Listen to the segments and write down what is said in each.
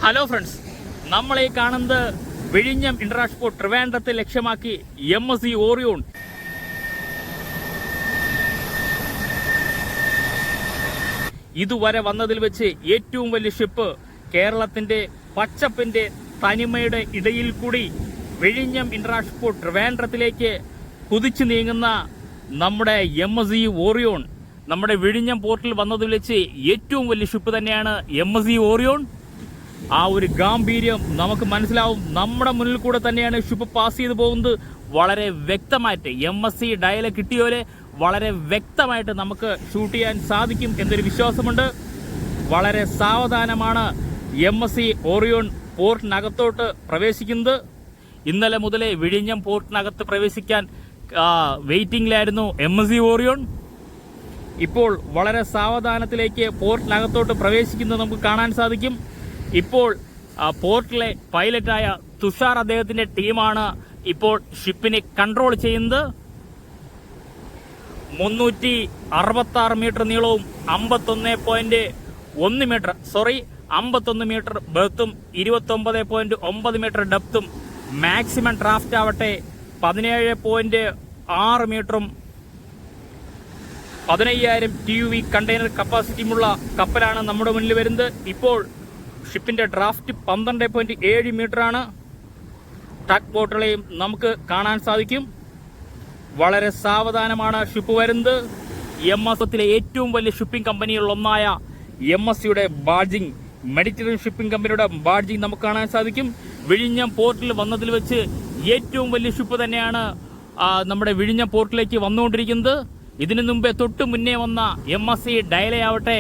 Hello friends, നമ്മളീ കാണുന്നത് വിഴിഞ്ഞം ഇന്റർനാഷണൽ പോർട്ട് ട്രിവാൻഡ്രത്തെ ലക്ഷ്യമാക്കി MSC ഓറിയോൺ ഇതുവരെ വന്നതിൽ വെച്ച് ഏറ്റവും വലിയ ഷിപ്പ് കേരളത്തിന്റെ പച്ചപ്പിന്റെ തനിമയുടെ ഇടയിൽ കൂടി വിഴിഞ്ഞം ഇന്റർനാഷണൽ പോർട്ട് ട്രിവാൻഡ്രത്തിലേക്ക് കുതിച്ചു നീങ്ങുന്ന നമ്മുടെ MSC ഓറിയോൺ നമ്മുടെ വിഴിഞ്ഞം പോർട്ടിൽ വന്നതിൽ വെച്ച് ഏറ്റവും വലിയ ഷിപ്പ് തന്നെയാണ് MSC ഓറിയോൺ. ആ ഒരു ഗാംഭീര്യം നമുക്ക് മനസ്സിലാവും. നമ്മുടെ മുന്നിൽ കൂടെ തന്നെയാണ് ഷിപ്പ് പാസ് ചെയ്തു പോകുന്നത്. വളരെ വ്യക്തമായിട്ട് MSC ഡയൽ കിട്ടിയോലെ വളരെ വ്യക്തമായിട്ട് നമുക്ക് ഷൂട്ട് ചെയ്യാൻ സാധിക്കും എന്നൊരു വിശ്വാസമുണ്ട്. വളരെ സാവധാനമാണ് MSC ഓറിയോൺ പോർട്ടിനകത്തോട്ട് പ്രവേശിക്കുന്നത്. ഇന്നലെ മുതലേ വിഴിഞ്ഞം പോർട്ടിനകത്ത് പ്രവേശിക്കാൻ വെയിറ്റിംഗിലായിരുന്നു MSC ഓറിയോൺ. ഇപ്പോൾ വളരെ സാവധാനത്തിലേക്ക് പോർട്ടിനകത്തോട്ട് പ്രവേശിക്കുന്നത് നമുക്ക് കാണാൻ സാധിക്കും. ഇപ്പോൾ പോർട്ടിലെ പൈലറ്റായ തുഷാർ അദ്ദേഹത്തിന്റെ ടീമാണ് ഇപ്പോൾ ഷിപ്പിനെ കൺട്രോൾ ചെയ്യുന്നത്. 366 മീറ്റർ നീളവും 51 മീറ്റർ ബെർത്തും 29.9 മീറ്റർ ഡെപ്തും മാക്സിമം ഡ്രാഫ്റ്റ് ആവട്ടെ 17.6 മീറ്ററും 15,000 TUV കണ്ടെയ്നർ കപ്പാസിറ്റിയുമുള്ള കപ്പലാണ് നമ്മുടെ മുന്നിൽ വരുന്നത്. ഇപ്പോൾ ഷിപ്പിന്റെ ഡ്രാഫ്റ്റ് 12.7 മീറ്ററാണ്. ടഗ് ബോട്ടുകളെയും നമുക്ക് കാണാൻ സാധിക്കും. വളരെ സാവധാനമാണ് ഷിപ്പ് വരുന്നത്. MSCയിലെ ഏറ്റവും വലിയ ഷിപ്പിംഗ് കമ്പനികളിലൊന്നായ MSCയുടെ ബാഡ്ജിംഗ്, മെഡിറ്ററേനിയൻ ഷിപ്പിംഗ് കമ്പനിയുടെ ബാഡ്ജിംഗ് നമുക്ക് കാണാൻ സാധിക്കും. വിഴിഞ്ഞം പോർട്ടിൽ വന്നതിൽ വെച്ച് ഏറ്റവും വലിയ ഷിപ്പ് തന്നെയാണ് നമ്മുടെ വിഴിഞ്ഞം പോർട്ടിലേക്ക് വന്നുകൊണ്ടിരിക്കുന്നത്. ഇതിനു മുമ്പേ തൊട്ട് മുന്നേ വന്ന MSC ഡയലയാവട്ടെ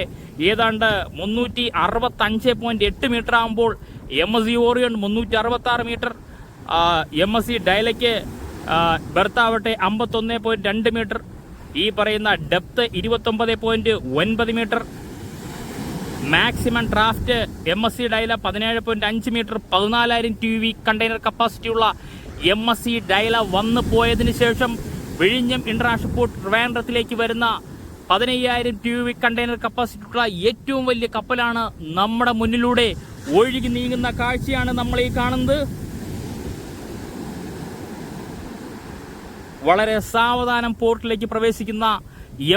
ഏതാണ്ട് 365.8 മീറ്റർ ആകുമ്പോൾ MSC ഓറിയോൺ 366 മീറ്റർ, MSC ഡയലയ്ക്ക് ബെർത്താവട്ടെ 51.2 മീറ്റർ, ഈ പറയുന്ന depth 29.9 metre, maximum draft MSC Diala 17.5 metre, 14,000 TUV container കപ്പാസിറ്റിയുള്ള MSC ഡയല വന്നു പോയതിനു ശേഷം വിഴിഞ്ഞം ഇന്റർനാഷണൽ പോർട്ട് ട്രിവാൻഡ്രത്തിലേക്ക് വരുന്ന 15,000 TUV കണ്ടെയ്നർ കപ്പാസിറ്റിയുള്ള ഏറ്റവും വലിയ കപ്പലാണ് നമ്മുടെ മുന്നിലൂടെ ഒഴുകി നീങ്ങുന്ന കാഴ്ചയാണ് നമ്മൾ ഈ കാണുന്നത്. വളരെ സാവധാനം പോർട്ടിലേക്ക് പ്രവേശിക്കുന്ന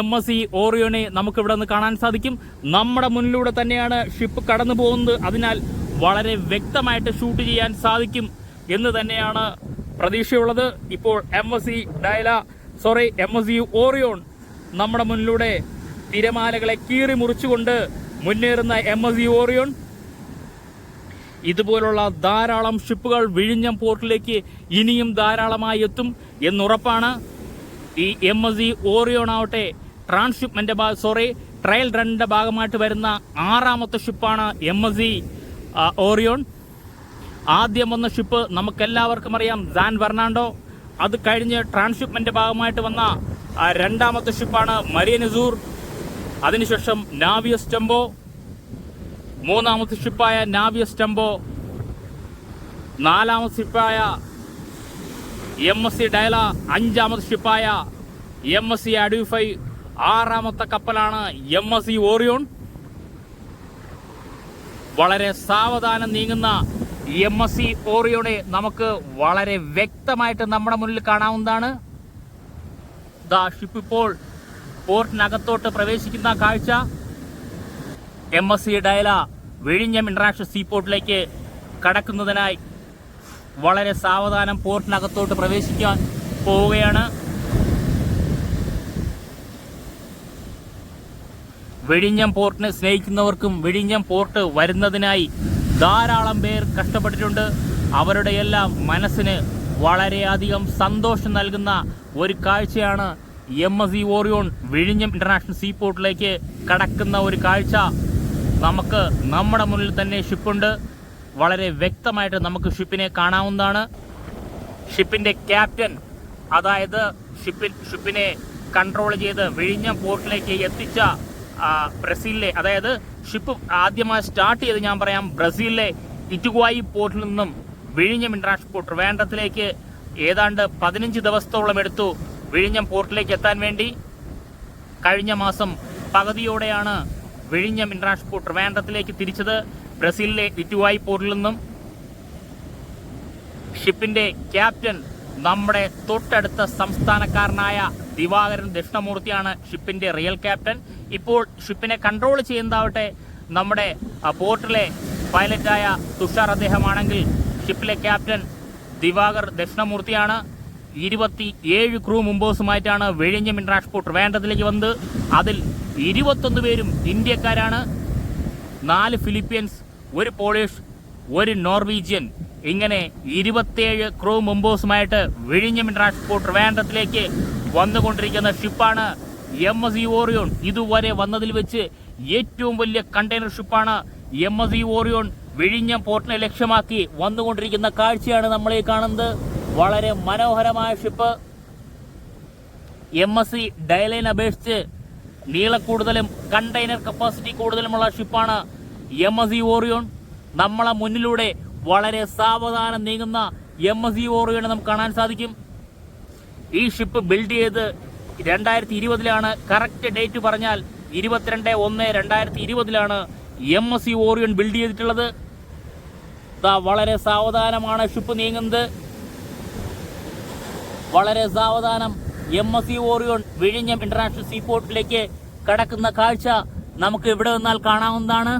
MSC ഓറിയോണെ നമുക്ക് ഇവിടെ നിന്ന് കാണാൻ സാധിക്കും. നമ്മുടെ മുന്നിലൂടെ തന്നെയാണ് ഷിപ്പ് കടന്നു പോകുന്നത്. അതിനാൽ വളരെ വ്യക്തമായിട്ട് ഷൂട്ട് ചെയ്യാൻ സാധിക്കും എന്ന് തന്നെയാണ് പ്രതീക്ഷയുള്ളത്. ഇപ്പോൾ MSC ഓറിയോൺ നമ്മുടെ മുന്നിലൂടെ തിരമാലകളെ കീറി മുറിച്ചുകൊണ്ട് മുന്നേറുന്ന MSC ഓറിയോൺ. ഇതുപോലുള്ള ധാരാളം ഷിപ്പുകൾ വിഴിഞ്ഞം പോർട്ടിലേക്ക് ഇനിയും ധാരാളമായി എത്തും എന്നുറപ്പാണ്. ഈ MSC ഓറിയോൺ ആവട്ടെ ട്രയൽ റണ്ണിന്റെ ഭാഗമായിട്ട് വരുന്ന 6ാമത്തെ ഷിപ്പാണ് MSC ഓറിയോൺ. ആദ്യം വന്ന ഷിപ്പ് നമുക്കെല്ലാവർക്കും അറിയാം, സാൻ ഫെർണാണ്ടോ. അത് കഴിഞ്ഞ് ട്രാൻസ്ഷിപ്മെന്റ് ഭാഗമായിട്ട് വന്ന 2ാമത്തെ ഷിപ്പാണ് മരിയൻ അസൂർ. അതിനുശേഷം നാവിയസ് ടെമ്പോ, 3ാമത്തെ ഷിപ്പായ നാവിയസ് ടെമ്പോ, 4ാമത്തെ ഷിപ്പായ MSC ഡയല, 5ാമത്തെ ഷിപ്പായ MSC അഡ്യൂഫൈ, 6ാമത്തെ കപ്പലാണ് MSC ഓറിയോൺ. വളരെ സാവധാനം നീങ്ങുന്ന MSC ഓറിയോണെ നമുക്ക് വളരെ വ്യക്തമായിട്ട് നമ്മുടെ മുന്നിൽ കാണാവുന്നതാണ്. ഷിപ്പ് ഇപ്പോൾ പോർട്ടിനകത്തോട്ട് പ്രവേശിക്കുന്ന കാഴ്ച. MSC ഡയല വിഴിഞ്ഞം ഇന്റർനാഷണൽ സീപോർട്ടിലേക്ക് കടക്കുന്നതിനായി വളരെ സാവധാനം പോർട്ടിനകത്തോട്ട് പ്രവേശിക്കാൻ പോവുകയാണ്. വിഴിഞ്ഞം പോർട്ടിനെ സ്നേഹിക്കുന്നവർക്കും വിഴിഞ്ഞം പോർട്ട് വരുന്നതിനായി ധാരാളം പേർ കഷ്ടപ്പെട്ടിട്ടുണ്ട്. അവരുടെ എല്ലാം മനസ്സിന് വളരെയധികം സന്തോഷം നൽകുന്ന ഒരു കാഴ്ചയാണ് MSC ഓറിയോൺ വിഴിഞ്ഞം ഇന്റർനാഷണൽ സീപോർട്ടിലേക്ക് കടക്കുന്ന ഒരു കാഴ്ച. നമുക്ക് നമ്മുടെ മുന്നിൽ തന്നെ ഷിപ്പുണ്ട്. വളരെ വ്യക്തമായിട്ട് നമുക്ക് ഷിപ്പിനെ കാണാവുന്നതാണ്. ഷിപ്പിന്റെ ക്യാപ്റ്റൻ, അതായത് ഷിപ്പിനെ കൺട്രോൾ ചെയ്ത് വിഴിഞ്ഞം പോർട്ടിലേക്ക് എത്തിച്ച ബ്രസീലിലെ, അതായത് ഷിപ്പ് ആദ്യമായി സ്റ്റാർട്ട് ചെയ്ത് ഞാൻ പറയാം, ബ്രസീലിലെ ഇറ്റുഗ്വായി പോർട്ടിൽ നിന്നും വിഴിഞ്ഞം ഇന്റർനാഷണൽ പോർട്ട് ട്രിവാൻഡ്രത്തിലേക്ക് ഏതാണ്ട് 15 ദിവസത്തോളം എടുത്തു വിഴിഞ്ഞം പോർട്ടിലേക്ക് എത്താൻ വേണ്ടി. കഴിഞ്ഞ മാസം പകുതിയോടെയാണ് വിഴിഞ്ഞം ഇന്റർനാഷണൽ പോർട്ട് ട്രിവാൻഡ്രത്തിലേക്ക് തിരിച്ചത്. ബ്രസീലിലെ ഇറ്റുവായി പോർട്ടിൽ നിന്നും. ഷിപ്പിന്റെ ക്യാപ്റ്റൻ നമ്മുടെ തൊട്ടടുത്ത സംസ്ഥാനക്കാരനായ ദിവാകരൻ ദക്ഷിണമൂർത്തിയാണ് ഷിപ്പിന്റെ റിയൽ ക്യാപ്റ്റൻ. ഇപ്പോൾ ഷിപ്പിനെ കൺട്രോൾ ചെയ്യുന്നതാവട്ടെ നമ്മുടെ പോർട്ടിലെ പൈലറ്റായ തുഷാർ അദ്ദേഹമാണെങ്കിൽ ഷിപ്പിലെ ക്യാപ്റ്റൻ ദിവാകർ ദക്ഷിണമൂർത്തിയാണ്. 27 ക്രൂ മെമ്പേഴ്സുമായിട്ടാണ് വിഴിഞ്ഞം ഇന്റർനാഷണൽ പോർട്ട് ട്രിവാൻഡ്രത്തിലേക്ക് വന്നത്. അതിൽ 21 പേരും ഇന്ത്യക്കാരാണ്. 4 ഫിലിപ്പീൻസ്, 1 പോളിഷ്, 1 നോർവീജിയൻ, ഇങ്ങനെ 27 ക്രൂ മെമ്പേഴ്സുമായിട്ട് വിഴിഞ്ഞം ഇന്റർനാഷണൽ പോർട്ട് ട്രിവാൻഡ്രത്തിലേക്ക് വന്നുകൊണ്ടിരിക്കുന്ന ഷിപ്പാണ് MSC ഓറിയോൺ. ഇതുവരെ വന്നതിൽ വെച്ച് ഏറ്റവും വലിയ കണ്ടെയ്നർ ഷിപ്പാണ് MSC ഓറിയോൺ. വിഴിഞ്ഞം പോർട്ടിനെ ലക്ഷ്യമാക്കി വന്നുകൊണ്ടിരിക്കുന്ന കാഴ്ചയാണ് നമ്മളീ കാണുന്നത്. വളരെ മനോഹരമായ ഷിപ്പ്. MSC ഡയലൈൻ അപേക്ഷിച്ച് നീളം കൂടുതലും കണ്ടെയ്നർ കപ്പാസിറ്റി കൂടുതലുമുള്ള ഷിപ്പാണ് MSC ഓറിയോൺ. നമ്മളെ മുന്നിലൂടെ വളരെ സാവധാനം നീങ്ങുന്ന MSC ഓറിയോൺ നമുക്ക് കാണാൻ സാധിക്കും. ഈ ഷിപ്പ് ബിൽഡ് ചെയ്ത് 2020 കറക്റ്റ് ഡേറ്റ് പറഞ്ഞാൽ 22/1/2020 MSC ഓറിയോൺ ബിൽഡ് ചെയ്തിട്ടുള്ളത്. വളരെ സാവധാനമാണ് ഷിപ്പ് നീങ്ങുന്നത്. വളരെ സാവധാനം MSC ഓറിയോൺ വിഴിഞ്ഞം ഇന്റർനാഷണൽ സീപോർട്ടിലേക്ക് കടക്കുന്ന കാഴ്ച നമുക്ക് ഇവിടെ നിന്നാൽ കാണാവുന്നതാണ്.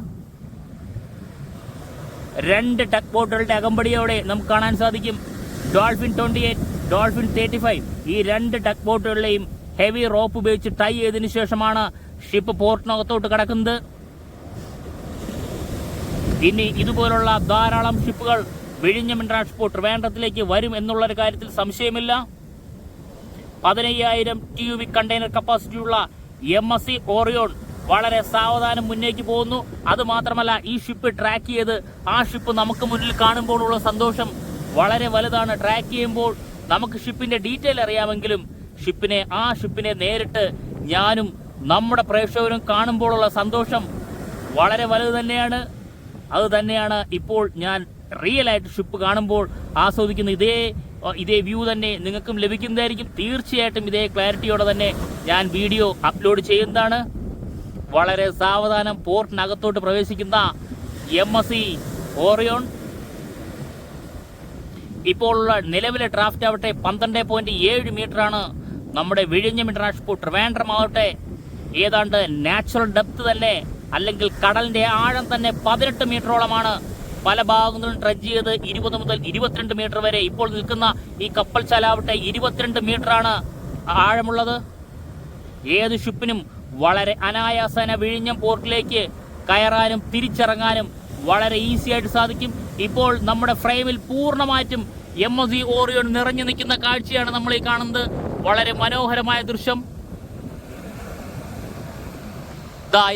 2 ടഗ് ബോട്ടുകളുടെ അകമ്പടിയോടെ നമുക്ക് കാണാൻ സാധിക്കും. ഡോൾഫിൻ 28, ഡോൾഫിൻ 35 ഈ 2 ടഗ് ബോട്ടുകളിലെയും ഹെവി റോപ്പ് ഉപയോഗിച്ച് ടൈ ചെയ്തതിനു ശേഷമാണ് ഷിപ്പ് പോർട്ടിനകത്തോട്ട് കടക്കുന്നത്. ഇനി ഇതുപോലുള്ള ധാരാളം ഷിപ്പുകൾ വിഴിഞ്ഞം ഇന്റർനാഷണൽ പോർട്ട് ട്രിവാൻഡ്രത്തിലേക്ക് വരും എന്നുള്ളൊരു കാര്യത്തിൽ സംശയമില്ല. 15,000 TUV കണ്ടെയ്നർ കപ്പാസിറ്റിയുള്ള MSC ഓറിയോൺ വളരെ സാവധാനം മുന്നേക്ക് പോകുന്നു. അതുമാത്രമല്ല, ഈ ഷിപ്പ് ട്രാക്ക് ചെയ്ത് ആ ഷിപ്പ് നമുക്ക് മുന്നിൽ കാണുമ്പോഴുള്ള സന്തോഷം വളരെ വലുതാണ്. ട്രാക്ക് ചെയ്യുമ്പോൾ നമുക്ക് ഷിപ്പിന്റെ ഡീറ്റെയിൽ അറിയാമെങ്കിലും ആ ഷിപ്പിനെ നേരിട്ട് ഞാനും നമ്മുടെ പ്രേക്ഷകരും കാണുമ്പോഴുള്ള സന്തോഷം വളരെ വലുത് തന്നെയാണ്. അത് തന്നെയാണ് ഇപ്പോൾ ഞാൻ റിയൽ ആയിട്ട് ഷിപ്പ് കാണുമ്പോൾ ആസ്വദിക്കുന്ന ഇതേ വ്യൂ തന്നെ നിങ്ങൾക്കും ലഭിക്കുന്നതായിരിക്കും. തീർച്ചയായിട്ടും ഇതേ ക്ലാരിറ്റിയോടെ തന്നെ ഞാൻ വീഡിയോ അപ്ലോഡ് ചെയ്യുന്നതാണ്. വളരെ സാവധാനം പോർട്ടിനകത്തോട്ട് പ്രവേശിക്കുന്ന MSC ഓറിയോൺ. ഇപ്പോഴുള്ള നിലവിലെ ഡ്രാഫ്റ്റ് ആവട്ടെ 12.7 മീറ്ററാണ്. നമ്മുടെ വിഴിഞ്ഞം ഇന്റർനാഷണൽ പോർട്ട് ട്രിവാൻഡ്രം ആവട്ടെ ഏതാണ്ട് നാച്ചുറൽ ഡെപ്ത് തന്നെ, അല്ലെങ്കിൽ കടലിന്റെ ആഴം തന്നെ 18 മീറ്ററോളമാണ്. പല ഭാഗങ്ങളിലും ട്രഡ്ജ് ചെയ്ത് 20 മുതൽ 22 മീറ്റർ വരെ. ഇപ്പോൾ നിൽക്കുന്ന ഈ കപ്പൽ ചാലാവട്ടെ 22 മീറ്ററാണ് ആഴമുള്ളത്. ഏത് ഷിപ്പിനും വളരെ അനായാസേന വിഴിഞ്ഞം പോർട്ടിലേക്ക് കയറാനും തിരിച്ചിറങ്ങാനും വളരെ ഈസി ആയിട്ട് സാധിക്കും. ഇപ്പോൾ നമ്മുടെ ഫ്രെയിമിൽ പൂർണ്ണമായിട്ടും MSC ഓറിയോൺ നിറഞ്ഞു നിൽക്കുന്ന കാഴ്ചയാണ് നമ്മൾ ഈ കാണുന്നത്. വളരെ മനോഹരമായ ദൃശ്യം.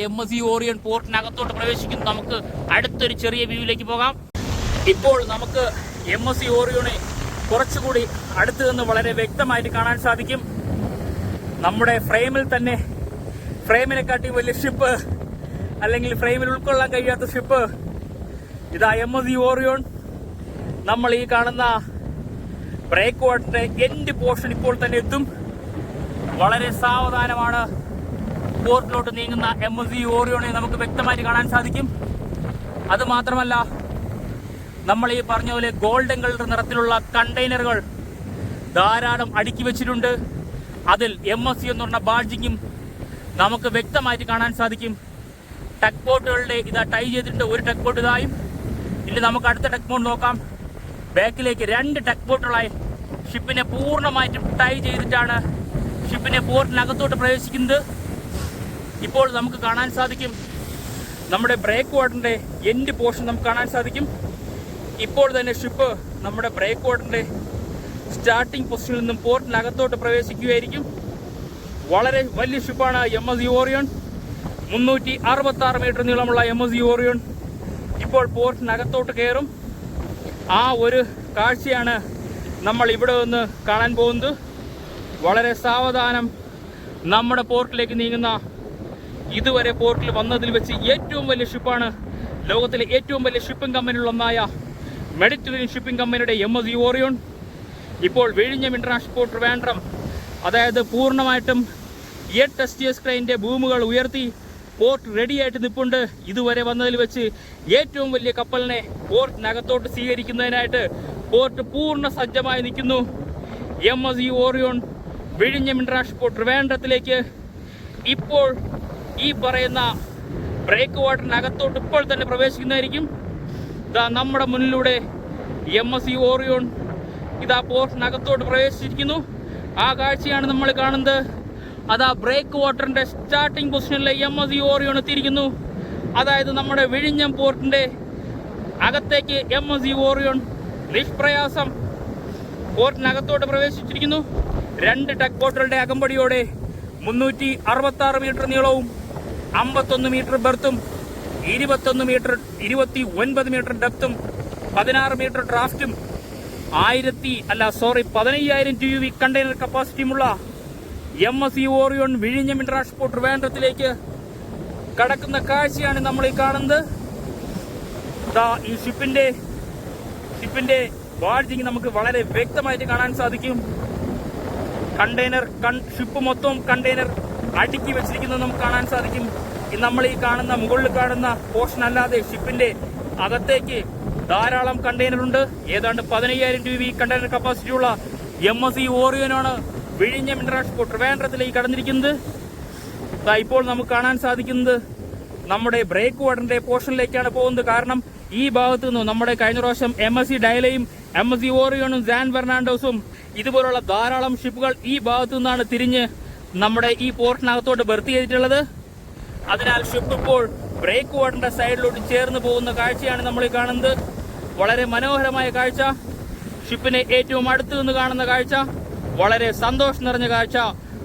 MSC ഓറിയോൺ പോർട്ടിനകത്തോട്ട് പ്രവേശിക്കുന്നു. നമുക്ക് അടുത്തൊരു ചെറിയ വ്യൂവിലേക്ക് പോകാം. ഇപ്പോൾ നമുക്ക് MSC ഓറിയോണെ കുറച്ചുകൂടി അടുത്ത് നിന്ന് വളരെ വ്യക്തമായിട്ട് കാണാൻ സാധിക്കും. നമ്മുടെ ഫ്രെയിമിനെക്കാട്ടി വലിയ ഷിപ്പ്, അല്ലെങ്കിൽ ഫ്രെയിമിൽ ഉൾക്കൊള്ളാൻ കഴിയാത്ത ഷിപ്പ് MSC ഓറിയോൺ. നമ്മൾ ഈ കാണുന്ന ബ്രേക്ക് വാട്ടറിന്റെ എൻഡ് പോർഷൻ ഇപ്പോൾ തന്നെ എത്തും. വളരെ സാവധാനമാണ് പോർട്ടിലോട്ട് നീങ്ങുന്ന MSC ഓറിയോണെ നമുക്ക് വ്യക്തമായിട്ട് കാണാൻ സാധിക്കും. അതുമാത്രമല്ല, നമ്മൾ ഈ പറഞ്ഞ പോലെ ഗോൾഡൻ കളർ നിറത്തിലുള്ള കണ്ടെയ്നറുകൾ ധാരാളം അടുക്കി വെച്ചിട്ടുണ്ട്. അതിൽ MSC എന്ന് പറഞ്ഞ ബാഡ്ജിങ്ങും നമുക്ക് വ്യക്തമായിട്ട് കാണാൻ സാധിക്കും. ടഗ് ബോട്ടുകളുടെ ടൈ ചെയ്തിട്ടുണ്ട്. ഒരു ടഗ് ബോട്ട് ഇതായും. ഇനി നമുക്ക് അടുത്ത ടഗ് ബോട്ട് നോക്കാം. ബാക്കിലേക്ക് 2 ടഗ് ബോട്ടുകളായി ഷിപ്പിനെ പൂർണ്ണമായിട്ടും ടൈ ചെയ്തിട്ടാണ് ഷിപ്പിനെ പോർട്ടിനകത്തോട്ട് പ്രവേശിക്കുന്നത്. ഇപ്പോൾ നമുക്ക് കാണാൻ സാധിക്കും നമ്മുടെ ബ്രേക്ക് വാട്ടറിന്റെ എൻഡ് പോർഷൻ നമുക്ക് കാണാൻ സാധിക്കും. ഇപ്പോൾ തന്നെ ഷിപ്പ് നമ്മുടെ ബ്രേക്ക് വാട്ടറിന്റെ സ്റ്റാർട്ടിംഗ് പൊസിഷനിൽ നിന്നും പോർട്ടിനകത്തോട്ട് പ്രവേശിക്കുകയായിരിക്കും. വളരെ വലിയ ഷിപ്പാണ് MSC ഓറിയോൺ. 366 മീറ്റർ നീളമുള്ള MSC ഓറിയോൺ ഇപ്പോൾ പോർട്ടിനകത്തോട്ട് കയറും. ആ ഒരു കാഴ്ചയാണ് നമ്മൾ ഇവിടെ നിന്ന് കാണാൻ പോകുന്നത്. വളരെ സാവധാനം നമ്മുടെ പോർട്ടിലേക്ക് നീങ്ങുന്ന, ഇതുവരെ പോർട്ടിൽ വന്നതിൽ വെച്ച് ഏറ്റവും വലിയ ഷിപ്പാണ്. ലോകത്തിലെ ഏറ്റവും വലിയ ഷിപ്പിംഗ് കമ്പനികളിലൊന്നായ മെഡിറ്ററേനിയൻ ഷിപ്പിംഗ് കമ്പനിയുടെ MSC ഓറിയോൺ ഇപ്പോൾ വിഴിഞ്ഞം ഇന്റർനാഷണൽ പോർട്ട് ട്രിവാൻഡ്രം, അതായത് പൂർണ്ണമായിട്ടും 8 STS ക്രെയിനിന്റെ ബൂമുകൾ ഉയർത്തി പോർട്ട് റെഡിയായിട്ട് നിൽപ്പുണ്ട്. ഇതുവരെ വന്നതിൽ വെച്ച് ഏറ്റവും വലിയ കപ്പലിനെ പോർട്ടിനകത്തോട്ട് സ്വീകരിക്കുന്നതിനായിട്ട് പോർട്ട് പൂർണ്ണ സജ്ജമായി നിൽക്കുന്നു. MSC ഓറിയോൺ വിഴിഞ്ഞം ഇന്റർനാഷണൽ പോർട്ട് ട്രിവാൻഡ്രത്തിലേക്ക് ഇപ്പോൾ ഈ പറയുന്ന ബ്രേക്ക് വാട്ടറിനകത്തോട്ട് ഇപ്പോൾ തന്നെ പ്രവേശിക്കുന്നതായിരിക്കും. ഇതാ നമ്മുടെ മുന്നിലൂടെ MSC ഓറിയോൺ ഇതാ പോർട്ടിനകത്തോട്ട് പ്രവേശിച്ചിരിക്കുന്നു. ആ കാഴ്ചയാണ് നമ്മൾ കാണുന്നത്. അതാ ബ്രേക്ക് വാട്ടറിന്റെ സ്റ്റാർട്ടിംഗ് പൊസിഷനിലെ MSC ഓറിയോൺ എത്തിയിരിക്കുന്നു. അതായത് നമ്മുടെ വിഴിഞ്ഞം പോർട്ടിന്റെ അകത്തേക്ക് MSC ഓറിയോൺ നിഷ്പ്രയാസം പോർട്ടിനകത്തോട്ട് പ്രവേശിച്ചിരിക്കുന്നു. 2 ടഗ് ബോട്ടുകളുടെ അകമ്പടിയോടെ 366 മീറ്റർ നീളവും 51 മീറ്റർ ബെർത്തും 29 മീറ്റർ ഡെപ്തും 16 മീറ്റർ ഡ്രാഫ്റ്റും 15,000 TUV കണ്ടെയ്നർ കപ്പാസിറ്റിയുമുള്ള MSC ഓറിയോൺ വിഴിഞ്ഞം ഇന്റർനാഷണൽ പോർട്ട് ട്രിവാൻഡ്രത്തിലേക്ക് കടക്കുന്ന കാഴ്ചയാണ് നമ്മൾ ഈ കാണുന്നത്. ഈ ഷിപ്പിന്റെ ബാഡ്ജിങ് നമുക്ക് വളരെ വ്യക്തമായിട്ട് കാണാൻ സാധിക്കും. ഷിപ്പ് മൊത്തം കണ്ടെയ്നർ അടുക്കി വെച്ചിരിക്കുന്നത് നമുക്ക് കാണാൻ സാധിക്കും. നമ്മൾ ഈ കാണുന്ന മുകളിൽ കാണുന്ന പോർഷൻ അല്ലാതെ ഷിപ്പിന്റെ അകത്തേക്ക് ധാരാളം കണ്ടെയ്നർ ഉണ്ട്. ഏതാണ്ട് 15,000 TUV കണ്ടെയ്നർ കപ്പാസിറ്റി ഉള്ള MSC ഓറിയോനാണ് വിഴിഞ്ഞം ഇന്റർനാഷണൽ പോർട്ട് ട്രിവാൻഡ്രത്തിലേക്ക് കടന്നിരിക്കുന്നത്. ഇപ്പോൾ നമുക്ക് കാണാൻ സാധിക്കുന്നത് നമ്മുടെ ബ്രേക്ക് വാട്ടറിന്റെ പോർഷനിലേക്കാണ് പോകുന്നത്. കാരണം ഈ ഭാഗത്തു നിന്നും നമ്മുടെ കഴിഞ്ഞ പ്രാവശ്യം MSC ഡയലയും MSC ഓറിയോണും സാൻ ഫെർണാണ്ടോസും ഇതുപോലുള്ള ധാരാളം ഷിപ്പുകൾ ഈ ഭാഗത്തു നിന്നാണ് തിരിഞ്ഞ് നമ്മുടെ ഈ പോർട്ടിനകത്തോട്ട് ബർത്ത് ചെയ്തിട്ടുള്ളത്. അതിനാൽ ഷിപ്പ് ഇപ്പോൾ ബ്രേക്ക് വാട്ടറിന്റെ സൈഡിലോട്ട് ചേർന്ന് പോകുന്ന കാഴ്ചയാണ് നമ്മൾ ഈ കാണുന്നത്. വളരെ മനോഹരമായ കാഴ്ച, ഷിപ്പിനെ ഏറ്റവും അടുത്ത് നിന്ന് കാണുന്ന കാഴ്ച, വളരെ സന്തോഷം നിറഞ്ഞ കാഴ്ച.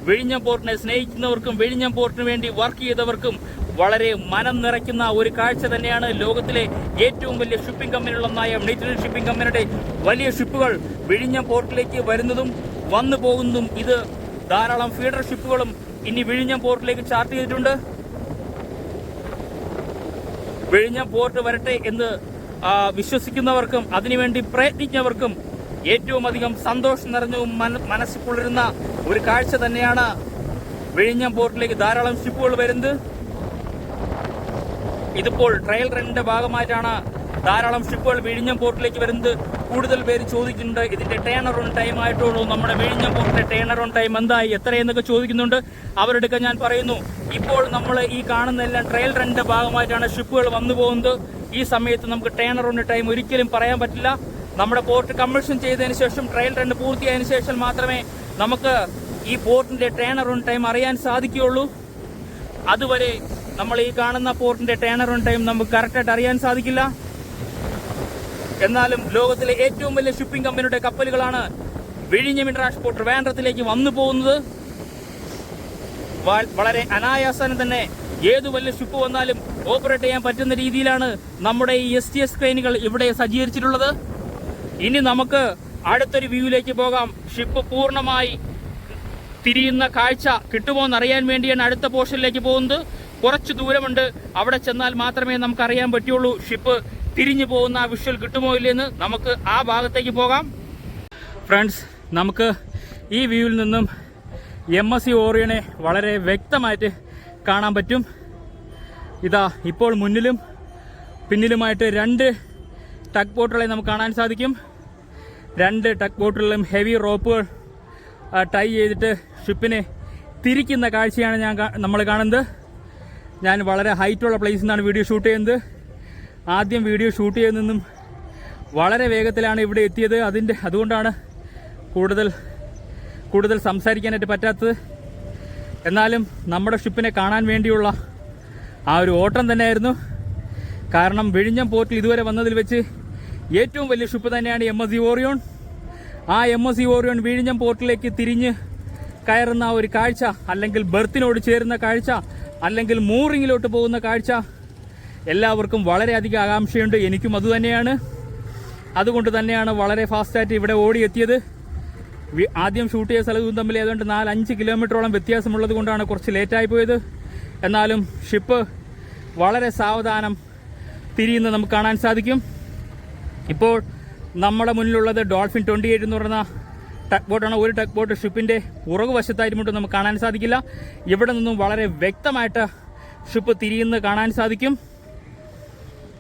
വിഴിഞ്ഞം പോർട്ടിനെ സ്നേഹിക്കുന്നവർക്കും വിഴിഞ്ഞം പോർട്ടിന് വേണ്ടി വർക്ക് ചെയ്തവർക്കും വളരെ മനം നിറയ്ക്കുന്ന ഒരു കാഴ്ച തന്നെയാണ്. ലോകത്തിലെ ഏറ്റവും വലിയ ഷിപ്പിംഗ് കമ്പനികളൊന്നായ മെഡിറ്ററേനിയൻ ഷിപ്പിംഗ് കമ്പനിയുടെ വലിയ ഷിപ്പുകൾ വിഴിഞ്ഞം പോർട്ടിലേക്ക് വരുന്നതും വന്നു പോകുന്നതും ഇത് ധാരാളം ഫീഡർ ഷിപ്പുകളും ഇനി വിഴിഞ്ഞം പോർട്ടിലേക്ക് ചാർട്ട് ചെയ്തിട്ടുണ്ട്. വിഴിഞ്ഞം പോർട്ട് വരട്ടെ എന്ന് വിശ്വസിക്കുന്നവർക്കും അതിനുവേണ്ടി പ്രയത്നിക്കുന്നവർക്കും ഏറ്റവും അധികം സന്തോഷം നിറഞ്ഞവും മനസ്സിൽ കുളിരുന്ന ഒരു കാഴ്ച തന്നെയാണ് വിഴിഞ്ഞം പോർട്ടിലേക്ക് ധാരാളം ഷിപ്പുകൾ വരുന്നത്. ഇതിപ്പോൾ ട്രയൽ റണ്ണിന്റെ ഭാഗമായിട്ടാണ് ധാരാളം ഷിപ്പുകൾ വിഴിഞ്ഞം പോർട്ടിലേക്ക് വരുന്നത്. കൂടുതൽ പേര് ചോദിക്കുന്നുണ്ട്, ഇതിന്റെ ടേണർ ഓൺ ടൈം ആയിട്ടുള്ളൂ, നമ്മുടെ വിഴിഞ്ഞം പോർട്ടിന്റെ ടേണർ ഓൺ ടൈം എന്തായി, എത്രയെന്നൊക്കെ ചോദിക്കുന്നുണ്ട്. അവരെടുക്കാൻ ഞാൻ പറയുന്നു, ഇപ്പോൾ നമ്മൾ ഈ കാണുന്നതെല്ലാം ട്രയൽ റണ്ണിന്റെ ഭാഗമായിട്ടാണ് ഷിപ്പുകൾ വന്നു പോകുന്നത്. ഈ സമയത്ത് നമുക്ക് ടേണർ ഓൺ ടൈം ഒരിക്കലും പറയാൻ പറ്റില്ല. നമ്മുടെ പോർട്ട് കമ്മീഷൻ ചെയ്തതിന് ശേഷം ട്രയൽ റണ്ണ് പൂർത്തിയായതിനു ശേഷം മാത്രമേ നമുക്ക് ഈ പോർട്ടിന്റെ ടേണർ ഓൺ ടൈം അറിയാൻ സാധിക്കുകയുള്ളൂ. അതുവരെ നമ്മൾ ഈ കാണുന്ന പോർട്ടിന്റെ ടേണർ ഓൺ ടൈം നമുക്ക് കറക്റ്റായിട്ട് അറിയാൻ സാധിക്കില്ല. എന്നാലും ലോകത്തിലെ ഏറ്റവും വലിയ ഷിപ്പിംഗ് കമ്പനിയുടെ കപ്പലുകളാണ് വിഴിഞ്ഞം ഇന്റർനാഷണൽ പോർട്ട് ട്രിവാൻഡ്രത്തിലേക്ക് വന്നു പോകുന്നത്. വളരെ അനായാസം തന്നെ ഏതു വലിയ ഷിപ്പ് വന്നാലും ഓപ്പറേറ്റ് ചെയ്യാൻ പറ്റുന്ന രീതിയിലാണ് നമ്മുടെ ഈ STS ക്രെയിനുകൾ ഇവിടെ സജ്ജീകരിച്ചിട്ടുള്ളത്. ഇനി നമുക്ക് അടുത്തൊരു വ്യൂവിലേക്ക് പോകാം. ഷിപ്പ് പൂർണ്ണമായി തിരിയുന്ന കാഴ്ച കിട്ടുമോ എന്നറിയാൻ വേണ്ടിയാണ് അടുത്ത പോർഷനിലേക്ക് പോകുന്നത്. കുറച്ച് ദൂരമുണ്ട്, അവിടെ ചെന്നാൽ മാത്രമേ നമുക്ക് അറിയാൻ പറ്റുള്ളൂ ഷിപ്പ് തിരിഞ്ഞു പോകുന്ന ആ വിഷ്വൽ കിട്ടുമോ ഇല്ലെന്ന്. നമുക്ക് ആ ഭാഗത്തേക്ക് പോകാം. ഫ്രണ്ട്സ്, നമുക്ക് ഈ വ്യൂവിൽ നിന്നും MSC ഓറിയോണെ വളരെ വ്യക്തമായിട്ട് കാണാൻ പറ്റും. ഇതാ ഇപ്പോൾ മുന്നിലും പിന്നിലുമായിട്ട് 2 ടഗ് ബോട്ടുകളെ നമുക്ക് കാണാൻ സാധിക്കും. 2 ടഗ് ബോട്ടുകളിലും ഹെവി റോപ്പുകൾ ടൈ ചെയ്തിട്ട് ഷിപ്പിനെ തിരിക്കുന്ന കാഴ്ചയാണ് നമ്മൾ കാണുന്നത്. ഞാൻ വളരെ ഹൈറ്റുള്ള പ്ലേസിൽ നിന്നാണ് വീഡിയോ ഷൂട്ട് ചെയ്യുന്നത്. ആദ്യം വീഡിയോ ഷൂട്ട് ചെയ്ത് നിന്നും വളരെ വേഗത്തിലാണ് ഇവിടെ എത്തിയത്. അതുകൊണ്ടാണ് കൂടുതൽ സംസാരിക്കാനായിട്ട് പറ്റാത്തത്. എന്നാലും നമ്മുടെ ഷിപ്പിനെ കാണാൻ വേണ്ടിയുള്ള ആ ഒരു ഓട്ടം തന്നെയായിരുന്നു. കാരണം വിഴിഞ്ഞം പോർട്ടിൽ ഇതുവരെ വന്നതിൽ വെച്ച് ഏറ്റവും വലിയ ഷിപ്പ് തന്നെയാണ് MSC ഓറിയോൺ. ആ MSC ഓറിയോൺ വിഴിഞ്ഞം പോർട്ടിലേക്ക് തിരിഞ്ഞ് കയറുന്ന ഒരു കാഴ്ച, അല്ലെങ്കിൽ ബെർത്തിനോട് ചേരുന്ന കാഴ്ച, അല്ലെങ്കിൽ മൂറിങ്ങിലോട്ട് പോകുന്ന കാഴ്ച എല്ലാവർക്കും വളരെയധികം ആകാംക്ഷയുണ്ട്. എനിക്കും അതുതന്നെയാണ്. അതുകൊണ്ട് തന്നെയാണ് വളരെ ഫാസ്റ്റായിട്ട് ഇവിടെ ഓടിയെത്തിയത്. ആദ്യം ഷൂട്ട് ചെയ്ത സ്ഥലവും തമ്മിൽ ഏതാണ്ട് 4-5 കിലോമീറ്ററോളം വ്യത്യാസമുള്ളത് കൊണ്ടാണ് കുറച്ച് ലേറ്റായി പോയത്. എന്നാലും ഷിപ്പ് വളരെ സാവധാനം തിരിയുന്നത് നമുക്ക് കാണാൻ സാധിക്കും. ഇപ്പോൾ നമ്മുടെ മുന്നിലുള്ളത് ഡോൾഫിൻ 28 എന്ന് പറയുന്ന ടഗ് ബോട്ടാണ്. ഒരു ടഗ് ബോട്ട് ഷിപ്പിൻ്റെ പുറകുവശത്തായിട്ട് നമുക്ക് കാണാൻ സാധിക്കില്ല. ഇവിടെ നിന്നും വളരെ വ്യക്തമായിട്ട് ഷിപ്പ് തിരിയുന്നത് കാണാൻ സാധിക്കും.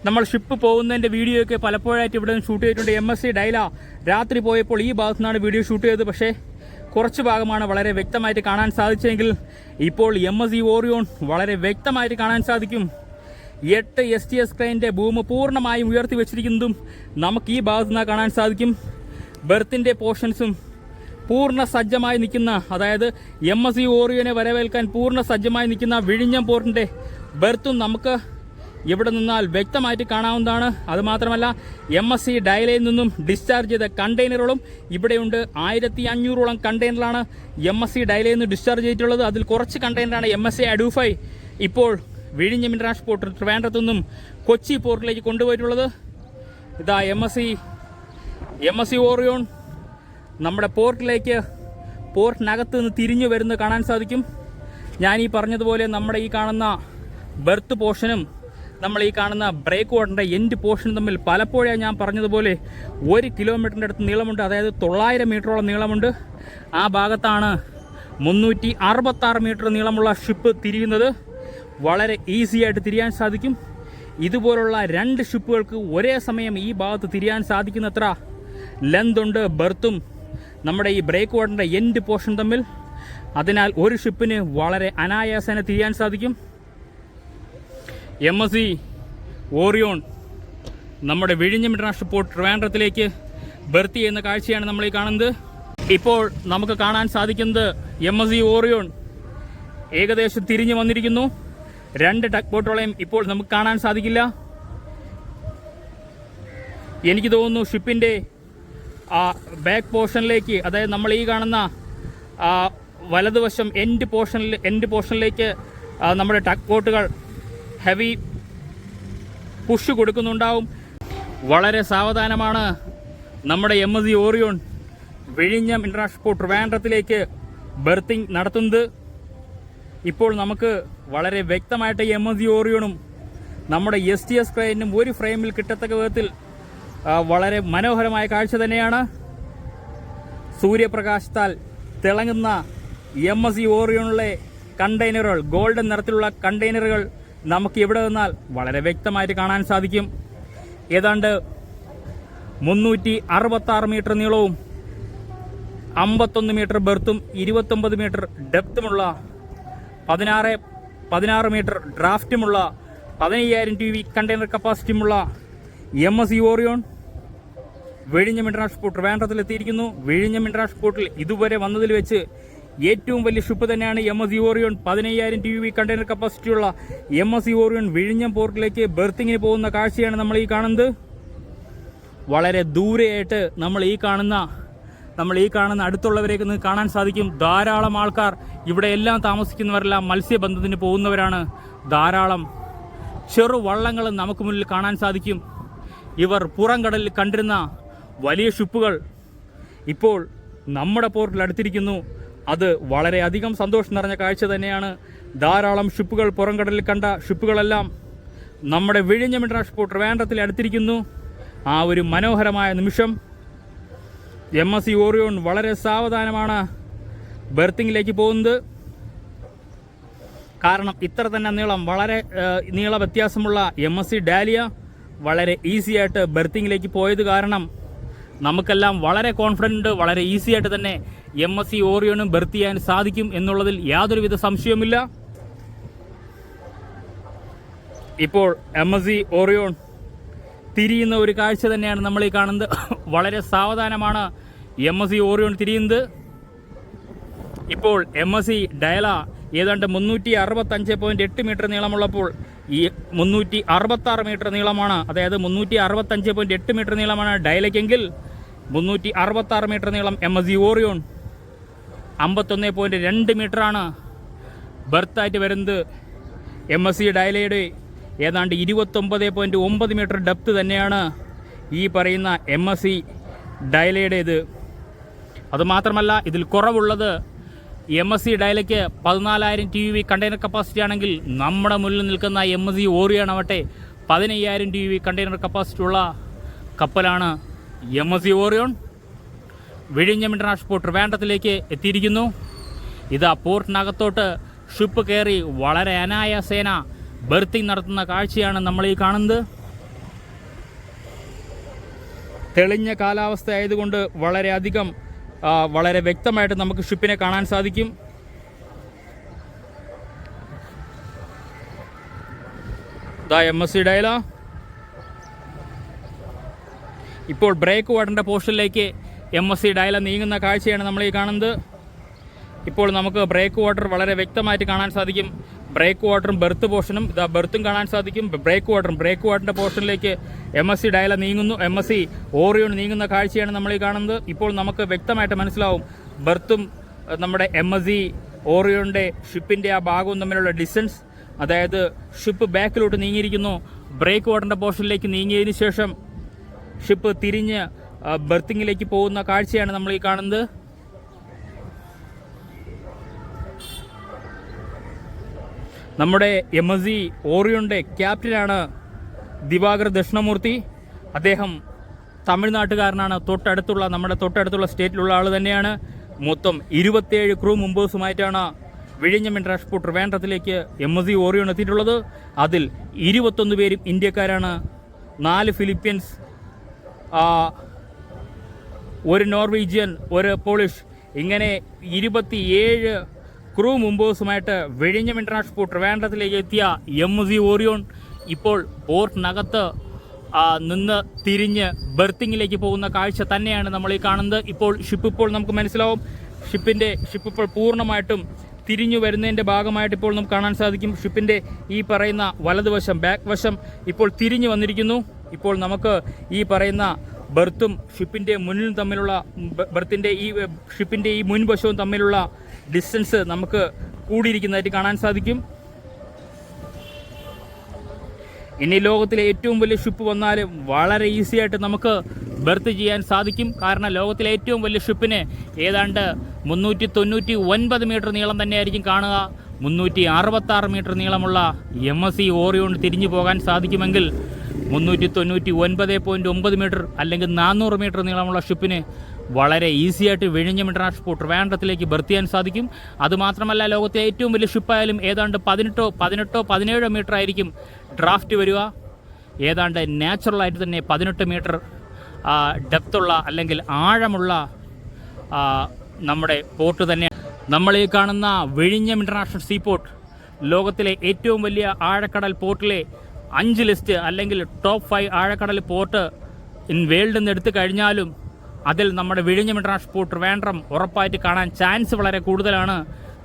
നമ്മൾ ഷിപ്പ് പോകുന്നതിൻ്റെ വീഡിയോ ഒക്കെ പലപ്പോഴായിട്ട് ഇവിടെ നിന്ന് ഷൂട്ട് ചെയ്തിട്ടുണ്ട്. MSC ഡൈല രാത്രി പോയപ്പോൾ ഈ ഭാഗത്തു നിന്നാണ് വീഡിയോ ഷൂട്ട് ചെയ്തത്. പക്ഷേ കുറച്ച് ഭാഗമാണ് വളരെ വ്യക്തമായിട്ട് കാണാൻ സാധിച്ചെങ്കിൽ ഇപ്പോൾ MSC ഓറിയോൺ വളരെ വ്യക്തമായിട്ട് കാണാൻ സാധിക്കും. 8 STS ക്രെയിൻ്റെ ബൂം പൂർണ്ണമായും ഉയർത്തി വെച്ചിരിക്കുന്നതും നമുക്ക് ഈ ഭാഗത്തു നിന്ന് കാണാൻ സാധിക്കും. ബെർത്തിൻ്റെ പോർഷൻസും പൂർണ്ണ സജ്ജമായി നിൽക്കുന്ന, അതായത് MSC ഓറിയോനെ വരവേൽക്കാൻ പൂർണ്ണ സജ്ജമായി നിൽക്കുന്ന വിഴിഞ്ഞം പോർട്ടിൻ്റെ ബെർത്തും നമുക്ക് ഇവിടെ നിന്നാൽ വ്യക്തമായിട്ട് കാണാവുന്നതാണ്. അതുമാത്രമല്ല MSC ഡയലയിൽ നിന്നും ഡിസ്ചാർജ് ചെയ്ത കണ്ടെയ്നറുകളും ഇവിടെയുണ്ട്. 1500ഓളം കണ്ടെയ്നറാണ് MSC ഡയലയിൽ നിന്ന് ഡിസ്ചാർജ് ചെയ്തിട്ടുള്ളത്. അതിൽ കുറച്ച് കണ്ടെയ്നറാണ് MSC അഡൂഫൈ ഇപ്പോൾ വിഴിഞ്ഞം ഇൻ്റർനാഷണൽ പോർട്ട് ട്രിവാൻഡ്രത്തു നിന്നും കൊച്ചി പോർട്ടിലേക്ക് കൊണ്ടുപോയിട്ടുള്ളത്. ഇതാ MSC ഓറിയോൺ നമ്മുടെ പോർട്ടിനകത്ത് നിന്ന് തിരിഞ്ഞു വരുന്നത് കാണാൻ സാധിക്കും. ഞാൻ ഈ പറഞ്ഞതുപോലെ നമ്മുടെ ഈ കാണുന്ന ബെർത്ത് പോർഷനും നമ്മൾ ഈ കാണുന്ന ബ്രേക്ക് വാട്ടറിൻ്റെ എൻഡ് പോർഷനും തമ്മിൽ പലപ്പോഴായി ഞാൻ പറഞ്ഞതുപോലെ 1 കിലോമീറ്ററിൻ്റെ അടുത്ത് നീളമുണ്ട്. അതായത് 900 മീറ്ററോളം നീളമുണ്ട്. ആ ഭാഗത്താണ് 366 മീറ്റർ നീളമുള്ള ഷിപ്പ് തിരിയുന്നത്. വളരെ ഈസി ആയിട്ട് തിരിയാൻ സാധിക്കും. ഇതുപോലുള്ള 2 ഷിപ്പുകൾക്ക് ഒരേ സമയം ഈ ഭാഗത്ത് തിരിയാൻ സാധിക്കുന്നത്ര ലെന്ത് ഉണ്ട് ബെർത്തും നമ്മുടെ ഈ ബ്രേക്ക് വാട്ടറിൻ്റെ എൻഡ് പോർഷൻ തമ്മിൽ. അതിനാൽ ഒരു ഷിപ്പിന് വളരെ അനായാസേന തിരിയാൻ സാധിക്കും. MSC ഓറിയോൺ നമ്മുടെ വിഴിഞ്ഞം ഇൻ്റർനാഷണൽ പോർട്ട് ട്രിവാൻഡ്രത്തിലേക്ക് ബെർത്ത് ചെയ്യുന്ന കാഴ്ചയാണ് നമ്മൾ ഈ കാണുന്നത്. ഇപ്പോൾ നമുക്ക് കാണാൻ സാധിക്കുന്നത് MSC ഓറിയോൺ ഏകദേശം തിരിഞ്ഞു വന്നിരിക്കുന്നു. 2 ടഗ് ബോട്ടുകളെയും ഇപ്പോൾ നമുക്ക് കാണാൻ സാധിക്കില്ല. എനിക്ക് തോന്നുന്നു ഷിപ്പിൻ്റെ ബാക്ക് പോർഷനിലേക്ക്, അതായത് നമ്മൾ ഈ കാണുന്ന വലതുവശം എൻഡ് പോർഷനിലേക്ക് നമ്മുടെ ടഗ് ബോട്ടുകൾ ഹെവി പുഷ് കൊടുക്കുന്നുണ്ടാവും. വളരെ സാവധാനമാണ് നമ്മുടെ MSC ഓറിയോൺ വിഴിഞ്ഞം ഇൻ്റർനാഷണൽ പോർട്ട് ട്രിവാൻഡ്രത്തിലേക്ക് ബെർത്തിങ് നടത്തുന്നത്. ഇപ്പോൾ നമുക്ക് വളരെ വ്യക്തമായിട്ട് MSC ഓറിയോണും നമ്മുടെ STS ക്രെയിനും ഒരു ഫ്രെയിമിൽ കിട്ടത്തക്ക വിധത്തിൽ വളരെ മനോഹരമായ കാഴ്ച തന്നെയാണ്. സൂര്യപ്രകാശത്താൽ തിളങ്ങുന്ന MSC ഓറിയോണിലെ കണ്ടെയ്നറുകൾ, ഗോൾഡൻ നിറത്തിലുള്ള കണ്ടെയ്നറുകൾ നമുക്ക് ഇവിടെ നിന്നാൽ വളരെ വ്യക്തമായിട്ട് കാണാൻ സാധിക്കും. ഏതാണ്ട് 366 മീറ്റർ നീളവും 51 മീറ്റർ ബെർത്തും 29 മീറ്റർ ഡെപ്തുമുള്ള 16 മീറ്റർ ഡ്രാഫ്റ്റുമുള്ള 15,000 TEU കണ്ടെയ്നർ കപ്പാസിറ്റിയുമുള്ള MSC ഓറിയോൺ വിഴിഞ്ഞം ഇൻ്റർനാഷണൽ പോർട്ട് ട്രിവാൻഡ്രത്തിൽ എത്തിയിരിക്കുന്നു. വിഴിഞ്ഞം ഇൻ്റർനാഷണൽ പോർട്ടിൽ ഇതുവരെ വന്നതിൽ വെച്ച് ഏറ്റവും വലിയ ഷിപ്പ് തന്നെയാണ് MSC ഓറിയോൺ. 15,000 TEU കണ്ടെയ്നർ കപ്പാസിറ്റിയുള്ള MSC ഓറിയോൺ വിഴിഞ്ഞം പോർട്ടിലേക്ക് ബെർത്തിങ്ങിന് പോകുന്ന കാഴ്ചയാണ് നമ്മൾ ഈ കാണുന്നത്. വളരെ ദൂരെയായിട്ട് നമ്മൾ ഈ കാണുന്ന അടുത്തുള്ളവരേക്ക് നിന്ന് കാണാൻ സാധിക്കും. ധാരാളം ആൾക്കാർ ഇവിടെ എല്ലാം താമസിക്കുന്നവരെല്ലാം മത്സ്യബന്ധനത്തിന് പോകുന്നവരാണ്. ധാരാളം ചെറുവള്ളങ്ങൾ നമുക്ക് മുന്നിൽ കാണാൻ സാധിക്കും. ഇവർ പുറംകടലിൽ കണ്ടിരുന്ന വലിയ ഷിപ്പുകൾ ഇപ്പോൾ നമ്മുടെ പോർട്ടിൽ അടുത്തിരിക്കുന്നു. അത് വളരെയധികം സന്തോഷം നിറഞ്ഞ കാഴ്ച തന്നെയാണ്. ധാരാളം ഷിപ്പുകൾ, പുറംകടലിൽ കണ്ട ഷിപ്പുകളെല്ലാം നമ്മുടെ വിഴിഞ്ഞം ഇൻ്റർനാഷണൽ പോർട്ട് ട്രിവാൻഡ്രത്തിൽ അടുത്തിരിക്കുന്നു. ആ ഒരു മനോഹരമായ നിമിഷം. MSC ഓറിയോൺ വളരെ സാവധാനമാണ് ബെർത്തിങ്ങിലേക്ക് പോകുന്നത്. കാരണം ഇത്ര തന്നെ വളരെ നീള വ്യത്യാസമുള്ള MSC ഡാലിയ വളരെ ഈസി ആയിട്ട് ബെർത്തിങ്ങിലേക്ക് പോയത് കാരണം നമുക്കെല്ലാം വളരെ കോൺഫിഡൻറ്റ്, വളരെ ഈസി ആയിട്ട് തന്നെ MSC ഓറിയോണും ബെർത്ത് ചെയ്യാൻ സാധിക്കും എന്നുള്ളതിൽ യാതൊരുവിധ സംശയവുമില്ല. ഇപ്പോൾ MSC ഓറിയോൺ തിരിയുന്ന ഒരു കാഴ്ച തന്നെയാണ് നമ്മൾ ഈ കാണുന്നത്. വളരെ സാവധാനമാണ് MSC ഓറിയോൺ തിരിയുന്നത്. ഇപ്പോൾ MSC ഡയല ഏതാണ്ട് 365.8 മീറ്റർ നീളമുള്ളപ്പോൾ ഈ 366 മീറ്റർ നീളമാണ്. അതായത് 365.8 മീറ്റർ നീളമാണ് ഡയലയ്ക്കെങ്കിൽ 366 മീറ്റർ നീളം MSC ഓറിയോൺ. 51.2 മീറ്ററാണ് ബെർത്തായിട്ട് വരുന്നത്. MSC ഡയലയുടെ ഏതാണ്ട് 29.9 മീറ്റർ ഡെപ്ത് തന്നെയാണ് ഈ പറയുന്ന MSC ഡയലയുടേത്. അതുമാത്രമല്ല, ഇതിൽ കുറവുള്ളത് MSC ഡയലയ്ക്ക് 14,000 TEU കണ്ടെയ്നർ കപ്പാസിറ്റി ആണെങ്കിൽ നമ്മുടെ മുന്നിൽ നിൽക്കുന്ന MSC ഓറിയോൺ ആവട്ടെ 15,000 TEU കണ്ടെയ്നർ കപ്പാസിറ്റി ഉള്ള കപ്പലാണ്. MSC ഓറിയോൺ വിഴിഞ്ഞം ഇൻ്റർനാഷണൽ പോർട്ട് ട്രിവാൻഡ്രത്തിലേക്ക് എത്തിയിരിക്കുന്നു. ഇത് പോർട്ടിനകത്തോട്ട് ഷിപ്പ് കയറി വളരെ അനായാസേന ബർത്തിങ് നടത്തുന്ന കാഴ്ചയാണ് നമ്മൾ ഈ കാണുന്നത്. തെളിഞ്ഞ കാലാവസ്ഥ ആയതുകൊണ്ട് വളരെ വ്യക്തമായിട്ട് നമുക്ക് ഷിപ്പിനെ കാണാൻ സാധിക്കും. MSC ഡയല ഇപ്പോൾ ബ്രേക്ക് വാട്ടറിൻ്റെ പോർഷനിലേക്ക് MSC ഡയല നീങ്ങുന്ന കാഴ്ചയാണ് നമ്മൾ ഈ കാണുന്നത്. ഇപ്പോൾ നമുക്ക് ബ്രേക്ക് വാട്ടർ വളരെ വ്യക്തമായിട്ട് കാണാൻ സാധിക്കും. ബ്രേക്ക് വാട്ടറും ബെർത്ത് പോർഷനും ബെർത്തും കാണാൻ സാധിക്കും. ബ്രേക്ക് വാട്ടറിൻ്റെ പോർഷനിലേക്ക് MSC ഡയല നീങ്ങുന്നു, MSC ഓറിയോൺ നീങ്ങുന്ന കാഴ്ചയാണ് നമ്മൾ ഈ കാണുന്നത്. ഇപ്പോൾ നമുക്ക് വ്യക്തമായിട്ട് മനസ്സിലാവും ബെർത്തും നമ്മുടെ MSC ഓറിയോണിൻ്റെ ഷിപ്പിൻ്റെ ആ ഭാഗവും തമ്മിലുള്ള ഡിസ്റ്റൻസ്. അതായത് ഷിപ്പ് ബാക്കിലോട്ട് നീങ്ങിയിരിക്കുന്നു. ബ്രേക്ക് വാട്ടറിൻ്റെ പോർഷനിലേക്ക് നീങ്ങിയതിന് ശേഷം ഷിപ്പ് തിരിഞ്ഞ് ബെർത്തിങ്ങിലേക്ക് പോകുന്ന കാഴ്ചയാണ് നമ്മൾ ഈ കാണുന്നത്. നമ്മുടെ MSC ഓറിയോണിൻ്റെ ക്യാപ്റ്റനാണ് ദിവാകർ ദക്ഷിണമൂർത്തി. അദ്ദേഹം തമിഴ്നാട്ടുകാരനാണ്. നമ്മുടെ തൊട്ടടുത്തുള്ള സ്റ്റേറ്റിലുള്ള ആൾ തന്നെയാണ്. മൊത്തം 27 ക്രൂ മെമ്പേഴ്സുമായിട്ടാണ് വിഴിഞ്ഞം ഇൻ്റർനാഷണൽ പോർട്ട് ട്രിവാൻഡ്രത്തിലേക്ക് MSC ഓറിയോൺ എത്തിയിട്ടുള്ളത്. അതിൽ 21 പേരും ഇന്ത്യക്കാരാണ്, 4 ഫിലിപ്പീൻസ്, 1 നോർവീജിയൻ, 1 പോളിഷ്, ഇങ്ങനെ 27 ക്രൂ മെമ്പേഴ്സുമായിട്ട് വിഴിഞ്ഞം ഇൻ്റർനാഷണൽ പോർട്ട് ട്രിവാൻഡ്രത്തിലേക്ക് എത്തിയ MSC ഓറിയോൺ ഇപ്പോൾ പോർട്ടിനകത്ത് നിന്ന് തിരിഞ്ഞ് ബെർത്തിങ്ങിലേക്ക് പോകുന്ന കാഴ്ച തന്നെയാണ് നമ്മൾ ഈ കാണുന്നത്. ഇപ്പോൾ നമുക്ക് മനസ്സിലാവും ഷിപ്പ് ഇപ്പോൾ പൂർണ്ണമായിട്ടും തിരിഞ്ഞു വരുന്നതിൻ്റെ ഭാഗമായിട്ട് ഇപ്പോൾ നമുക്ക് കാണാൻ സാധിക്കും. ഷിപ്പിൻ്റെ ഈ പറയുന്ന വലതുവശം, ബാക്ക് വശം ഇപ്പോൾ തിരിഞ്ഞു വന്നിരിക്കുന്നു. ഇപ്പോൾ നമുക്ക് ഈ പറയുന്ന ബെർത്തും ഷിപ്പിൻ്റെ മുന്നിലും തമ്മിലുള്ള ഷിപ്പിൻ്റെ ഈ മുൻവശവും തമ്മിലുള്ള ഡിസ്റ്റൻസ് നമുക്ക് കൂടിയിരിക്കുന്നതായിട്ട് കാണാൻ സാധിക്കും. ഇനി ലോകത്തിലെ ഏറ്റവും വലിയ ഷിപ്പ് വന്നാലും വളരെ ഈസി ആയിട്ട് നമുക്ക് ബെർത്ത് ചെയ്യാൻ സാധിക്കും. കാരണം ലോകത്തിലെ ഏറ്റവും വലിയ ഷിപ്പിന് ഏതാണ്ട് 399 മീറ്റർ നീളം തന്നെയായിരിക്കും കാണുക. 366 മീറ്റർ നീളമുള്ള MSC ഓറിയോൺ തിരിഞ്ഞു പോകാൻ സാധിക്കുമെങ്കിൽ 399.9 മീറ്റർ അല്ലെങ്കിൽ 400 മീറ്റർ നീളമുള്ള ഷിപ്പിന് വളരെ ഈസിയായിട്ട് വിഴിഞ്ഞം ഇൻ്റർനാഷണൽ പോർട്ട് ട്രിവാൻഡ്രത്തിലേക്ക് ബെർത്ത് ചെയ്യാൻ സാധിക്കും. അതുമാത്രമല്ല, ലോകത്തെ ഏറ്റവും വലിയ ഷിപ്പായാലും ഏതാണ്ട് 17 മീറ്റർ ആയിരിക്കും ഡ്രാഫ്റ്റ് വരിക. ഏതാണ്ട് നാച്ചുറലായിട്ട് തന്നെ 18 മീറ്റർ ഡെപ്തുള്ള അല്ലെങ്കിൽ ആഴമുള്ള നമ്മുടെ പോർട്ട് തന്നെ നമ്മൾ ഈ കാണുന്ന വിഴിഞ്ഞം ഇൻ്റർനാഷണൽ സീ പോർട്ട്. ലോകത്തിലെ ഏറ്റവും വലിയ ആഴക്കടൽ പോർട്ടിലെ 5 ലിസ്റ്റ് അല്ലെങ്കിൽ ടോപ്പ് 5 ആഴക്കടൽ പോർട്ട് ഇൻ വേൾഡിൽ നിന്ന് എടുത്തു കഴിഞ്ഞാലും അതിൽ നമ്മുടെ വിഴിഞ്ഞം ഇൻ്റർനാഷണൽ പോർട്ട് ട്രിവാൻഡ്രം ഉറപ്പായിട്ട് കാണാൻ ചാൻസ് വളരെ കൂടുതലാണ്.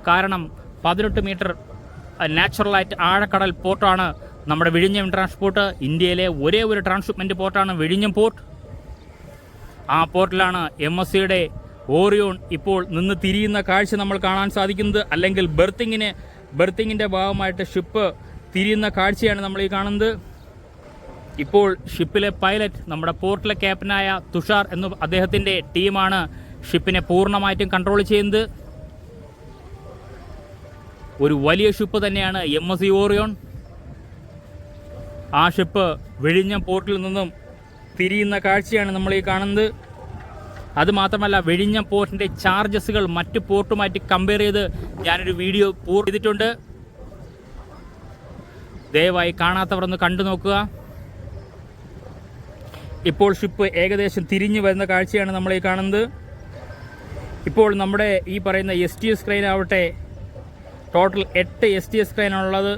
കാരണം 18 മീറ്റർ നാച്ചുറലായിട്ട് ആഴക്കടൽ പോർട്ടാണ് നമ്മുടെ വിഴിഞ്ഞം ഇൻ്റർനാഷണൽ പോർട്ട്. ഇന്ത്യയിലെ ഒരേ ഒരു ട്രാൻസ്ഷിപ്മെൻറ്റ് പോർട്ടാണ് വിഴിഞ്ഞം പോർട്ട്. ആ പോർട്ടിലാണ് MSCയുടെ ഓറിയോൺ ഇപ്പോൾ നിന്ന് തിരിയുന്ന കാഴ്ച നമ്മൾ കാണാൻ സാധിക്കുന്നത്. അല്ലെങ്കിൽ ബെർത്തിങ്ങിൻ്റെ ഭാഗമായിട്ട് ഷിപ്പ് തിരിയുന്ന കാഴ്ചയാണ് നമ്മൾ ഈ കാണുന്നത്. ഇപ്പോൾ ഷിപ്പിലെ പൈലറ്റ് നമ്മുടെ പോർട്ടിലെ ക്യാപ്റ്റനായ തുഷാർ എന്ന അദ്ദേഹത്തിൻ്റെ ടീമാണ് ഷിപ്പിനെ പൂർണ്ണമായിട്ടും കൺട്രോൾ ചെയ്യുന്നത്. ഒരു വലിയ ഷിപ്പ് തന്നെയാണ് MSC ഓറിയോൺ. ആ ഷിപ്പ് വിഴിഞ്ഞം പോർട്ടിൽ നിന്നും തിരിയുന്ന കാഴ്ചയാണ് നമ്മൾ ഈ കാണുന്നത്. അതുമാത്രമല്ല, വിഴിഞ്ഞം പോർട്ടിൻ്റെ ചാർജസുകൾ മറ്റ് പോർട്ടുമായിട്ട് കമ്പയർ ചെയ്ത് ഞാനൊരു വീഡിയോ ചെയ്തിട്ടുണ്ട്. ദയവായി കാണാത്തവർ ഒന്ന് കണ്ടു നോക്കുക. ഇപ്പോൾ ഷിപ്പ് ഏകദേശം തിരിഞ്ഞു വരുന്ന കാഴ്ചയാണ് നമ്മൾ ഈ കാണുന്നത്. ഇപ്പോൾ നമ്മുടെ ഈ പറയുന്ന STS ക്രെയിൻ ആവട്ടെ, ടോട്ടൽ 8 STS ക്രെയിനാണുള്ളത്.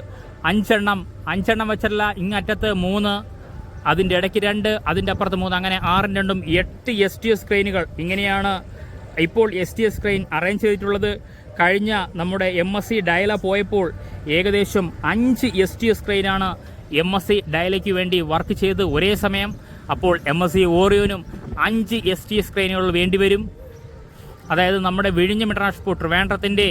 5 വെച്ചല്ല, ഇങ്ങറ്റത്ത് 3, അതിൻ്റെ ഇടയ്ക്ക് 2, അതിൻ്റെ അപ്പുറത്ത് 3, അങ്ങനെ 6 2 8 STS ക്രെയിനുകൾ. ഇങ്ങനെയാണ് ഇപ്പോൾ STS ക്രെയിൻ അറേഞ്ച് ചെയ്തിട്ടുള്ളത്. കഴിഞ്ഞ നമ്മുടെ MSC ഡയല പോയപ്പോൾ ഏകദേശം 5 STS ക്രെയിനാണ് MSC ഡയലയ്ക്ക് വേണ്ടി വർക്ക് ചെയ്ത് ഒരേ സമയം. അപ്പോൾ MSC ഓറിയോനും 5 STS ക്രെയിനുകൾ വേണ്ടിവരും. അതായത് നമ്മുടെ വിഴിഞ്ഞം ഇൻ്റർനാഷണൽ പോർട്ട് ട്രിവാൻഡ്രത്തിൻ്റെ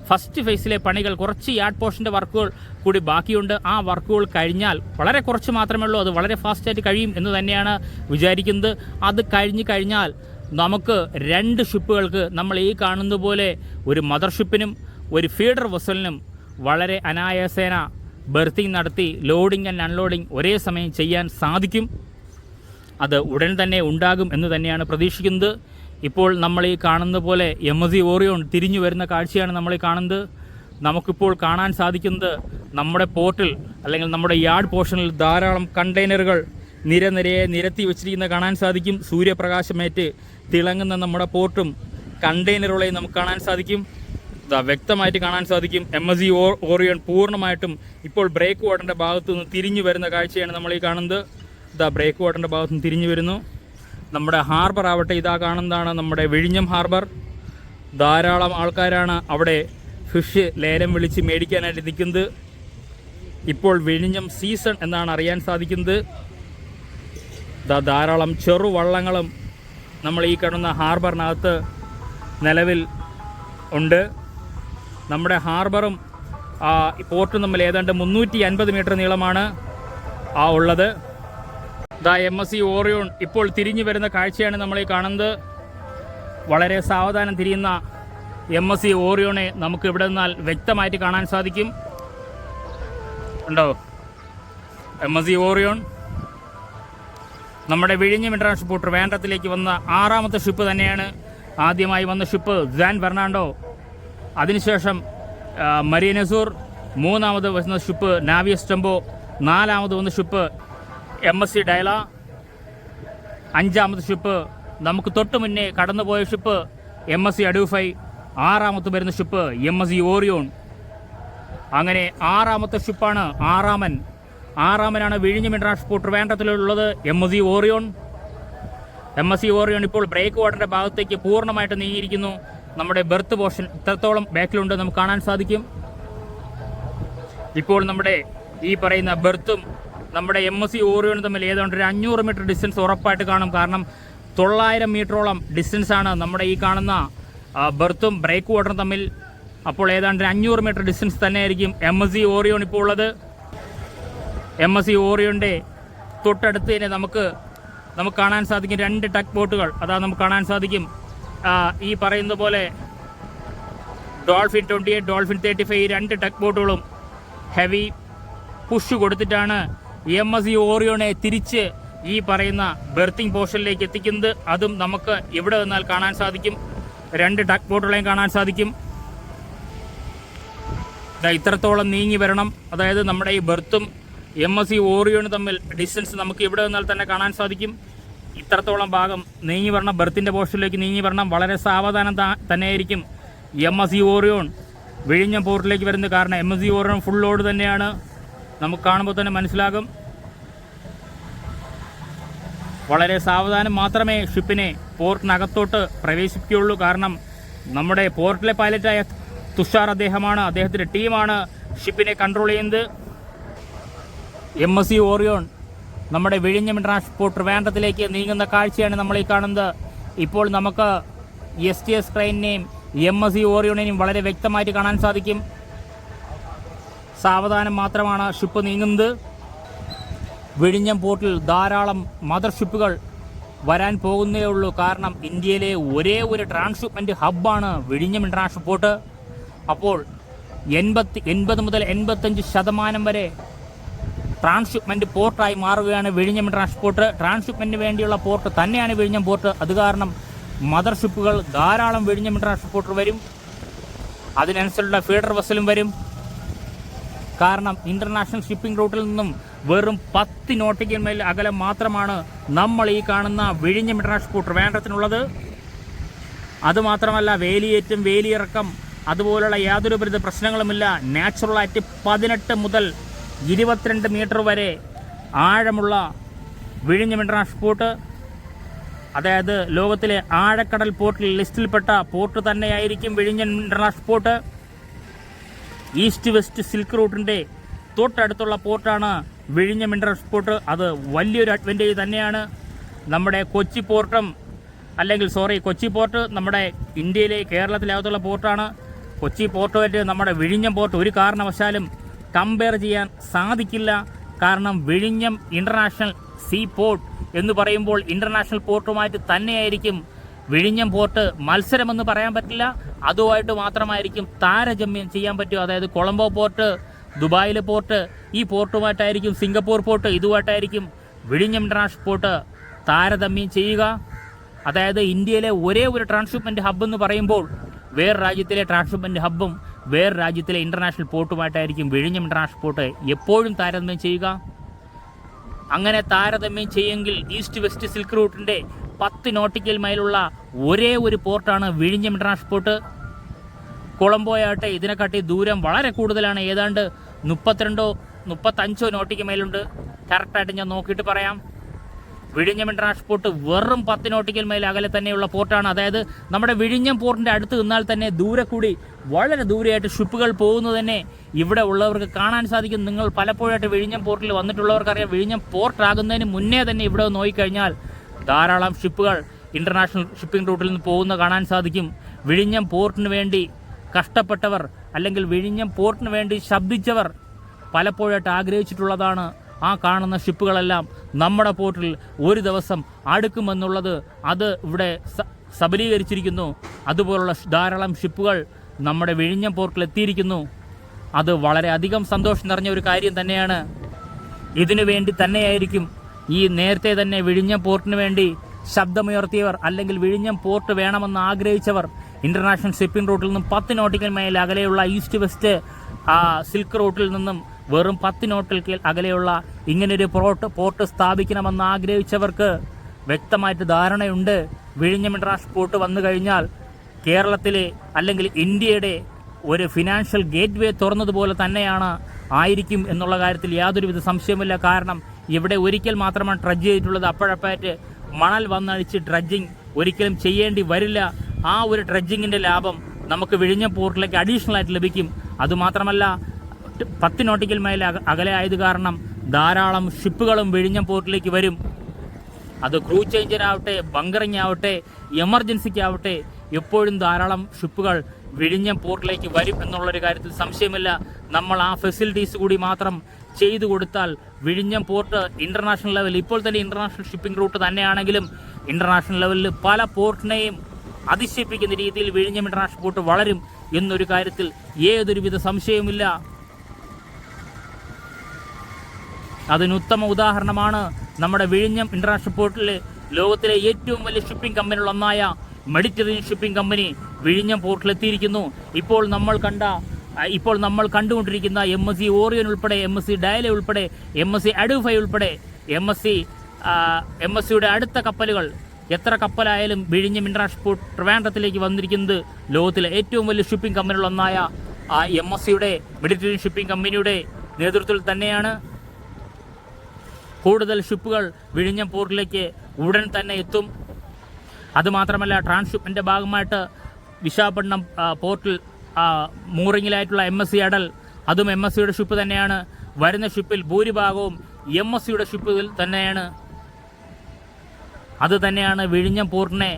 ഫസ്റ്റ് ഫേസിലെ പണികൾ, കുറച്ച് യാർഡ് പോർഷൻ്റെ വർക്കുകൾ കൂടി ബാക്കിയുണ്ട്. ആ വർക്കുകൾ കഴിഞ്ഞാൽ വളരെ കുറച്ച് മാത്രമേ ഉള്ളൂ, അത് വളരെ ഫാസ്റ്റായിട്ട് കഴിയും എന്ന് തന്നെയാണ് വിചാരിക്കുന്നത്. അത് കഴിഞ്ഞാൽ നമുക്ക് 2 ഷിപ്പുകൾക്ക് നമ്മൾ ഈ കാണുന്ന പോലെ ഒരു മദർഷിപ്പിനും ഒരു ഫീഡർ വെസലിനും വളരെ അനായാസേന ബെർത്തിങ് നടത്തി ലോഡിംഗ് ആൻഡ് അൺലോഡിംഗ് ഒരേ സമയം ചെയ്യാൻ സാധിക്കും. അത് ഉടൻ തന്നെ ഉണ്ടാകും എന്ന് തന്നെയാണ് പ്രതീക്ഷിക്കുന്നത്. ഇപ്പോൾ നമ്മൾ ഈ കാണുന്ന പോലെ MSC ഓറിയോൺ തിരിഞ്ഞു വരുന്ന കാഴ്ചയാണ് നമ്മൾ ഈ കാണുന്നത്. നമുക്കിപ്പോൾ കാണാൻ സാധിക്കുന്നത് നമ്മുടെ പോർട്ടിൽ അല്ലെങ്കിൽ നമ്മുടെ യാർഡ് പോർഷനിൽ ധാരാളം കണ്ടെയ്നറുകൾ നിരനിരയെ നിരത്തി വെച്ചിരിക്കുന്ന കാണാൻ സാധിക്കും. സൂര്യപ്രകാശമേറ്റ് തിളങ്ങുന്ന നമ്മുടെ പോർട്ടും കണ്ടെയ്നറുകളെയും നമുക്ക് കാണാൻ സാധിക്കും. വ്യക്തമായിട്ട് കാണാൻ സാധിക്കും. MSC ഓറിയോൺ പൂർണ്ണമായിട്ടും ഇപ്പോൾ ബ്രേക്ക് വാട്ടറിൻ്റെ ഭാഗത്തു നിന്ന് തിരിഞ്ഞു വരുന്ന കാഴ്ചയാണ് നമ്മൾ ഈ കാണുന്നത്. ബ്രേക്ക് വാട്ടറിൻ്റെ ഭാഗത്തു നിന്ന് തിരിഞ്ഞു വരുന്നു. നമ്മുടെ ഹാർബർ ആവട്ടെ, ഇതാ കാണുന്നതാണ് നമ്മുടെ വിഴിഞ്ഞം ഹാർബർ. ധാരാളം ആൾക്കാരാണ് അവിടെ ഫിഷ് ലേലം വിളിച്ച് മേടിക്കാനായിട്ട് നിൽക്കുന്നത്. ഇപ്പോൾ വിഴിഞ്ഞം സീസൺ എന്നാണ് അറിയാൻ സാധിക്കുന്നത്. ധാരാളം ചെറുവള്ളങ്ങളും നമ്മൾ ഈ കാണുന്ന ഹാർബറിനകത്ത് നിലവിൽ ഉണ്ട്. നമ്മുടെ ഹാർബറും പോർട്ടും തമ്മിൽ ഏതാണ്ട് 350 മീറ്റർ നീളമാണ് ഉള്ളത്. MSC ഓറിയോൺ ഇപ്പോൾ തിരിഞ്ഞു വരുന്ന കാഴ്ചയാണ് നമ്മൾ ഈ കാണുന്നത്. വളരെ സാവധാനം തിരിയുന്ന MSC ഓറിയോണെ നമുക്ക് ഇവിടെ നിന്നാൽ വ്യക്തമായിട്ട് കാണാൻ സാധിക്കും. ഉണ്ടോ MSC ഓറിയോൺ നമ്മുടെ വിഴിഞ്ഞം ഇൻ്റർനാഷണൽ പോർട്ട് ട്രിവാൻഡ്രത്തിലേക്ക് വന്ന 6ാമത്തെ ഷിപ്പ് തന്നെയാണ്. ആദ്യമായി വന്ന ഷിപ്പ് സാൻ ഫെർണാണ്ടോ, അതിനുശേഷം മരീനസൂർ, 3ാമത് വന്ന ഷിപ്പ് നാവിയസ് ടെമ്പോ, 4ാമത് വന്ന ഷിപ്പ് MSC ഡയല, 5ാമത് ഷിപ്പ് നമുക്ക് തൊട്ട് മുന്നേ കടന്നുപോയ ഷിപ്പ് MSC അഡൂഫൈ, 6ാമത് വരുന്ന ഷിപ്പ് MSC ഓറിയോൺ. അങ്ങനെ 6ാമത്തെ ഷിപ്പാണ് ആറാമനാണ് വിഴിഞ്ഞം ഇൻ്റർനാഷണൽ പോർട്ട് ട്രിവാൻഡ്രത്തിലുള്ളത് MSC ഓറിയോൺ. MSC ഓറിയോൺ ഇപ്പോൾ ബ്രേക്ക് വാട്ടറിൻ്റെ ഭാഗത്തേക്ക് പൂർണ്ണമായിട്ട് നീങ്ങിയിരിക്കുന്നു. നമ്മുടെ ബെർത്ത് പോർഷൻ ഇത്രത്തോളം ബാക്കിലുണ്ട് നമുക്ക് കാണാൻ സാധിക്കും. ഇപ്പോൾ നമ്മുടെ ഈ പറയുന്ന ബെർത്തും നമ്മുടെ MSC ഓറിയോണും തമ്മിൽ ഏതാണ്ട് ഒരു 500 മീറ്റർ ഡിസ്റ്റൻസ് ഉറപ്പായിട്ട് കാണും. കാരണം 900 മീറ്ററോളം ഡിസ്റ്റൻസാണ് നമ്മുടെ ഈ കാണുന്ന ബെർത്തും ബ്രേക്ക് വാട്ടറും തമ്മിൽ. അപ്പോൾ ഏതാണ്ട് 500 മീറ്റർ ഡിസ്റ്റൻസ് തന്നെയായിരിക്കും MSC ഓറിയോൺ ഇപ്പോൾ ഉള്ളത്. MSC ഓറിയോണിൻ്റെ തൊട്ടടുത്ത് തന്നെ നമുക്ക് കാണാൻ സാധിക്കും 2 ടഗ് ബോട്ടുകൾ. അതാ നമുക്ക് കാണാൻ സാധിക്കും. ഈ പറയുന്ന പോലെ ഡോൾഫിൻ 28, ഡോൾഫിൻ 35 2 ടഗ് ബോട്ടുകളും ഹെവി പുഷ് കൊടുത്തിട്ടാണ് MSC ഓറിയോണെ തിരിച്ച് ഈ പറയുന്ന ബെർത്തിങ് പോർഷനിലേക്ക് എത്തിക്കുന്നത്. അതും നമുക്ക് ഇവിടെ നിന്നാൽ കാണാൻ സാധിക്കും. 2 ടഗ് ബോട്ടുകളെയും കാണാൻ സാധിക്കും. ഇത്രത്തോളം നീങ്ങി വരണം. അതായത് നമ്മുടെ ഈ ബെർത്തും MSC ഓറിയോണും തമ്മിൽ ഡിസ്റ്റൻസ് നമുക്ക് ഇവിടെ നിന്നാൽ തന്നെ കാണാൻ സാധിക്കും. ഇത്രത്തോളം ഭാഗം നീങ്ങി വരണം, ബെർത്തിൻ്റെ പോർഷനിലേക്ക് നീങ്ങി വരണം. വളരെ സാവധാനം തന്നെയായിരിക്കും MSC ഓറിയോൺ വിഴിഞ്ഞം പോർട്ടിലേക്ക് വരുന്നത്. കാരണം MSC ഓറിയോൺ ഫുൾ ലോഡ് തന്നെയാണ്, നമുക്ക് കാണുമ്പോൾ തന്നെ മനസ്സിലാകും. വളരെ സാവധാനം മാത്രമേ ഷിപ്പിനെ പോർട്ടിനകത്തോട്ട് പ്രവേശിക്കുകയുള്ളൂ. കാരണം നമ്മുടെ പോർട്ടിലെ പൈലറ്റായ തുഷാർ അദ്ദേഹത്തിൻ്റെ ടീമാണ് ഷിപ്പിനെ കൺട്രോൾ ചെയ്യുന്നത്. MSC ഓറിയോൺ നമ്മുടെ വിഴിഞ്ഞം ഇൻ്റർനാഷണൽ പോർട്ട് ട്രിവാൻഡ്രത്തിലേക്ക് നീങ്ങുന്ന കാഴ്ചയാണ് നമ്മൾ ഈ കാണുന്നത്. ഇപ്പോൾ നമുക്ക് STS ക്രെയിനിനെയും MSC ഓറിയോണിനെയും വളരെ വ്യക്തമായിട്ട് കാണാൻ സാധിക്കും. സാവധാനം മാത്രമാണ് ഷിപ്പ് നീങ്ങുന്നത്. വിഴിഞ്ഞം പോർട്ടിൽ ധാരാളം മദർ ഷിപ്പുകൾ വരാൻ പോകുന്നേ ഉള്ളൂ. കാരണം ഇന്ത്യയിലെ ഒരേ ഒരു ട്രാൻസ്ഷിപ്മെൻറ്റ് ഹബ്ബാണ് വിഴിഞ്ഞം ഇൻ്റർനാഷണൽ പോർട്ട്. അപ്പോൾ 80 മുതൽ 85% വരെ ട്രാൻസ്ഷിപ്മെൻറ്റ് പോർട്ടായി മാറുകയാണ് വിഴിഞ്ഞം ഇൻ്റർനാഷണൽ പോർട്ട്. ട്രാൻസ്ഷിപ്മെൻറ്റിന് വേണ്ടിയുള്ള പോർട്ട് തന്നെയാണ് വിഴിഞ്ഞം പോർട്ട്. അത് കാരണം മദർ ഷിപ്പുകൾ ധാരാളം വിഴിഞ്ഞം ഇൻ്റർനാഷണൽ പോർട്ട് വരും. അതിനനുസരിച്ചുള്ള ഫീഡർ വെസലും വരും. കാരണം ഇൻ്റർനാഷണൽ ഷിപ്പിംഗ് റൂട്ടിൽ നിന്നും വെറും 10 നോട്ടിക്കൽ മൈൽ അകലം മാത്രമാണ് നമ്മൾ ഈ കാണുന്ന വിഴിഞ്ഞം ഇൻ്റർനാഷണൽ പോർട്ട് ട്രിവാൻഡ്രത്തിനുള്ളത്. അതുമാത്രമല്ല വേലിയേറ്റം, വേലിയിറക്കം അതുപോലുള്ള യാതൊരു വിധ പ്രശ്നങ്ങളുമില്ല. നാച്ചുറലായിട്ട് 18 മുതൽ 22 മീറ്റർ വരെ ആഴമുള്ള വിഴിഞ്ഞം ഇൻ്റർനാഷണൽ പോർട്ട്. അതായത് ലോകത്തിലെ ആഴക്കടൽ പോർട്ടിൽ ലിസ്റ്റിൽപ്പെട്ട പോർട്ട് തന്നെയായിരിക്കും വിഴിഞ്ഞം international port. East west silk റൂട്ടിൻ്റെ തൊട്ടടുത്തുള്ള പോർട്ടാണ് വിഴിഞ്ഞം ഇൻ്റർനാഷണൽ പോർട്ട്. അത് വലിയൊരു അഡ്വാൻറ്റേജ് തന്നെയാണ്. നമ്മുടെ കൊച്ചി പോർട്ട് നമ്മുടെ ഇന്ത്യയിലെ കേരളത്തിലകത്തുള്ള പോർട്ടാണ്. കൊച്ചി പോർട്ടുമായിട്ട് നമ്മുടെ വിഴിഞ്ഞം പോർട്ട് ഒരു കാരണവശാലും കമ്പയർ ചെയ്യാൻ സാധിക്കില്ല. കാരണം വിഴിഞ്ഞം ഇൻ്റർനാഷണൽ സീ പോർട്ട് എന്ന് പറയുമ്പോൾ ഇൻ്റർനാഷണൽ പോർട്ടുമായിട്ട് തന്നെയായിരിക്കും വിഴിഞ്ഞം പോർട്ട്. മത്സരമെന്ന് പറയാൻ പറ്റില്ല, അതുമായിട്ട് മാത്രമായിരിക്കും താരതമ്യം ചെയ്യാൻ പറ്റുക. അതായത് കൊളംബോ പോർട്ട്, ദുബായിലെ പോർട്ട്, ഈ പോർട്ടുമായിട്ടായിരിക്കും സിംഗപ്പൂർ പോർട്ട്, ഇതുമായിട്ടായിരിക്കും വിഴിഞ്ഞം ഇൻ്റർനാഷണൽ പോർട്ട് താരതമ്യം ചെയ്യുക. അതായത് ഇന്ത്യയിലെ ഒരേ ഒരു ട്രാൻസ്ഷിപ്മെൻറ്റ് ഹബ്ബ് എന്ന് പറയുമ്പോൾ വേറെ രാജ്യത്തിലെ ട്രാൻസ്ഷിപ്മെൻറ്റ് ഹബ്ബും വേറെ രാജ്യത്തിലെ ഇൻ്റർനാഷണൽ പോർട്ടുമായിട്ടായിരിക്കും വിഴിഞ്ഞം ഇൻ്റർനാഷണൽ പോർട്ട് എപ്പോഴും താരതമ്യം ചെയ്യുക. അങ്ങനെ താരതമ്യം ചെയ്യുമെങ്കിൽ ഈസ്റ്റ് വെസ്റ്റ് സിൽക്ക് റൂട്ടിൻ്റെ 10 നോട്ടിക്കൽ മൈലുള്ള ഒരേ ഒരു പോർട്ടാണ് വിഴിഞ്ഞം ഇൻ്റർനാഷണൽ പോർട്ട്. കൊളംബോയാവട്ടെ ഇതിനെക്കാട്ടി ദൂരം വളരെ കൂടുതലാണ്, ഏതാണ്ട് 32-35 നോട്ടിക്കൽ മൈലുണ്ട്. കറക്റ്റായിട്ട് ഞാൻ നോക്കിയിട്ട് പറയാം. വിഴിഞ്ഞം ഇൻ്റർനാഷണൽ പോർട്ട് വെറും 10 നോട്ടിക്കൽ മൈൽ അകലെ തന്നെയുള്ള പോർട്ടാണ്. അതായത് നമ്മുടെ വിഴിഞ്ഞം പോർട്ടിൻ്റെ അടുത്ത് നിന്നാൽ തന്നെ ദൂരെ കൂടി വളരെ ദൂരെയായിട്ട് ഷിപ്പുകൾ പോകുന്നത് തന്നെ ഇവിടെ ഉള്ളവർക്ക് കാണാൻ സാധിക്കും. നിങ്ങൾ പലപ്പോഴായിട്ട് വിഴിഞ്ഞം പോർട്ടിൽ വന്നിട്ടുള്ളവർക്കറിയാം, വിഴിഞ്ഞം പോർട്ടാകുന്നതിന് മുന്നേ തന്നെ ഇവിടെ നോക്കിക്കഴിഞ്ഞാൽ ധാരാളം ഷിപ്പുകൾ ഇൻ്റർനാഷണൽ ഷിപ്പിംഗ് റൂട്ടിൽ നിന്ന് പോകുന്ന കാണാൻ സാധിക്കും. വിഴിഞ്ഞം പോർട്ടിന് വേണ്ടി കഷ്ടപ്പെട്ടവർ അല്ലെങ്കിൽ വിഴിഞ്ഞം പോർട്ടിന് വേണ്ടി ശബ്ദിച്ചവർ പലപ്പോഴായിട്ട് ആഗ്രഹിച്ചിട്ടുള്ളതാണ് ആ കാണുന്ന ഷിപ്പുകളെല്ലാം നമ്മുടെ പോർട്ടിൽ ഒരു ദിവസം അടുക്കുമെന്നുള്ളത്. അത് ഇവിടെ സബലീകരിച്ചിരിക്കുന്നു. അതുപോലുള്ള ധാരാളം ഷിപ്പുകൾ നമ്മുടെ വിഴിഞ്ഞം പോർട്ടിൽ എത്തിയിരിക്കുന്നു. അത് വളരെയധികം സന്തോഷം നിറഞ്ഞ ഒരു കാര്യം തന്നെയാണ്. ഇതിനു വേണ്ടി തന്നെയായിരിക്കും ഈ നേരത്തെ തന്നെ വിഴിഞ്ഞം പോർട്ടിന് വേണ്ടി ശബ്ദമുയർത്തിയവർ അല്ലെങ്കിൽ വിഴിഞ്ഞം പോർട്ട് വേണമെന്ന് ആഗ്രഹിച്ചവർ ഇൻ്റർനാഷണൽ ഷിപ്പിംഗ് റൂട്ടിൽ നിന്നും 10 നോട്ടിക്കൽ മൈൽ അകലെയുള്ള ഈസ്റ്റ് വെസ്റ്റ് സിൽക്ക് റൂട്ടിൽ നിന്നും വെറും 10 നോട്ടിക്കൽ അകലെയുള്ള ഇങ്ങനൊരു പോർട്ട് സ്ഥാപിക്കണമെന്ന് ആഗ്രഹിച്ചവർക്ക് വ്യക്തമായിട്ട് ധാരണയുണ്ട്. വിഴിഞ്ഞം ഇൻ്റർനാഷണൽ പോർട്ട് വന്നു കഴിഞ്ഞാൽ കേരളത്തിലെ അല്ലെങ്കിൽ ഇന്ത്യയുടെ ഒരു ഫിനാൻഷ്യൽ ഗേറ്റ് വേ തുറന്നതുപോലെ തന്നെയാണ് ആയിരിക്കും എന്നുള്ള കാര്യത്തിൽ യാതൊരുവിധ സംശയമില്ല. കാരണം ഇവിടെ ഒരിക്കൽ മാത്രമാണ് ഡ്രഡ്ജ് ചെയ്തിട്ടുള്ളത്. അപ്പോഴപ്പോഴായിട്ട് മണൽ വന്നടിച്ച് ഡ്രഡ്ജിങ് ഒരിക്കലും ചെയ്യേണ്ടി വരില്ല. ആ ഒരു ഡ്രഡ്ജിങ്ങിൻ്റെ ലാഭം നമുക്ക് വിഴിഞ്ഞം പോർട്ടിലേക്ക് അഡീഷണൽ ആയിട്ട് ലഭിക്കും. അതുമാത്രമല്ല 10 നോട്ടിക്കൽ മൈൽ അകലെ ആയത് കാരണം ധാരാളം ഷിപ്പുകളും വിഴിഞ്ഞം പോർട്ടിലേക്ക് വരും. അത് ക്രൂ ചേഞ്ചറാവട്ടെ, ബങ്കറിങ് ആവട്ടെ, എമർജൻസിക്കാവട്ടെ, എപ്പോഴും ധാരാളം ഷിപ്പുകൾ വിഴിഞ്ഞം പോർട്ടിലേക്ക് വരും എന്നുള്ളൊരു കാര്യത്തിൽ സംശയമില്ല. നമ്മൾ ആ ഫെസിലിറ്റീസ് കൂടി മാത്രം ചെയ്തു കൊടുത്താൽ വിഴിഞ്ഞം പോർട്ട് ഇൻ്റർനാഷണൽ ലെവലിൽ ഇപ്പോൾ തന്നെ ഇൻ്റർനാഷണൽ ഷിപ്പിംഗ് റൂട്ട് തന്നെയാണെങ്കിലും ഇൻ്റർനാഷണൽ ലെവലിൽ പല പോർട്ടിനെയും അതിശയിപ്പിക്കുന്ന രീതിയിൽ വിഴിഞ്ഞം ഇൻ്റർനാഷണൽ പോർട്ട് വളരും എന്നൊരു കാര്യത്തിൽ ഏതൊരുവിധ സംശയവുമില്ല. അതിനുത്തമ ഉദാഹരണമാണ് നമ്മുടെ വിഴിഞ്ഞം ഇൻ്റർനാഷണൽ പോർട്ടിൽ ലോകത്തിലെ ഏറ്റവും വലിയ ഷിപ്പിംഗ് കമ്പനികളൊന്നായ മെഡിറ്ററേനിയൻ ഷിപ്പിംഗ് കമ്പനി വിഴിഞ്ഞം പോർട്ടിലെത്തിയിരിക്കുന്നു. ഇപ്പോൾ നമ്മൾ കണ്ടുകൊണ്ടിരിക്കുന്ന MSC ഓറിയൻ ഉൾപ്പെടെ, MSC ഡയല ഉൾപ്പെടെ, MSC അഡുഫൈ ഉൾപ്പെടെ, MSCയുടെ അടുത്ത കപ്പലുകൾ എത്ര കപ്പലായാലും വിഴിഞ്ഞം ഇൻ്റർനാഷണൽ പോർട്ട് ട്രിവാൻഡ്രത്തിലേക്ക് വന്നിരിക്കുന്നത് ലോകത്തിലെ ഏറ്റവും വലിയ ഷിപ്പിംഗ് കമ്പനികളൊന്നായ MSCയുടെ മെഡിറ്ററേനിയൻ ഷിപ്പിംഗ് കമ്പനിയുടെ നേതൃത്വത്തിൽ തന്നെയാണ്. കൂടുതൽ ഷിപ്പുകൾ വിഴിഞ്ഞം പോർട്ടിലേക്ക് ഉടൻ തന്നെ എത്തും. അതുമാത്രമല്ല ട്രാൻസ്ഷിപ്മെൻ്റെ ഭാഗമായിട്ട് വിശാഖപട്ടണം പോർട്ടിൽ മൂറിങ്ങിലായിട്ടുള്ള MSC അടൽ, അതും MSCയുടെ ഷിപ്പ് തന്നെയാണ്. വരുന്ന ഷിപ്പിൽ ഭൂരിഭാഗവും MSCയുടെ ഷിപ്പിൽ തന്നെയാണ്. അത് തന്നെയാണ് വിഴിഞ്ഞം പോർട്ടിനെ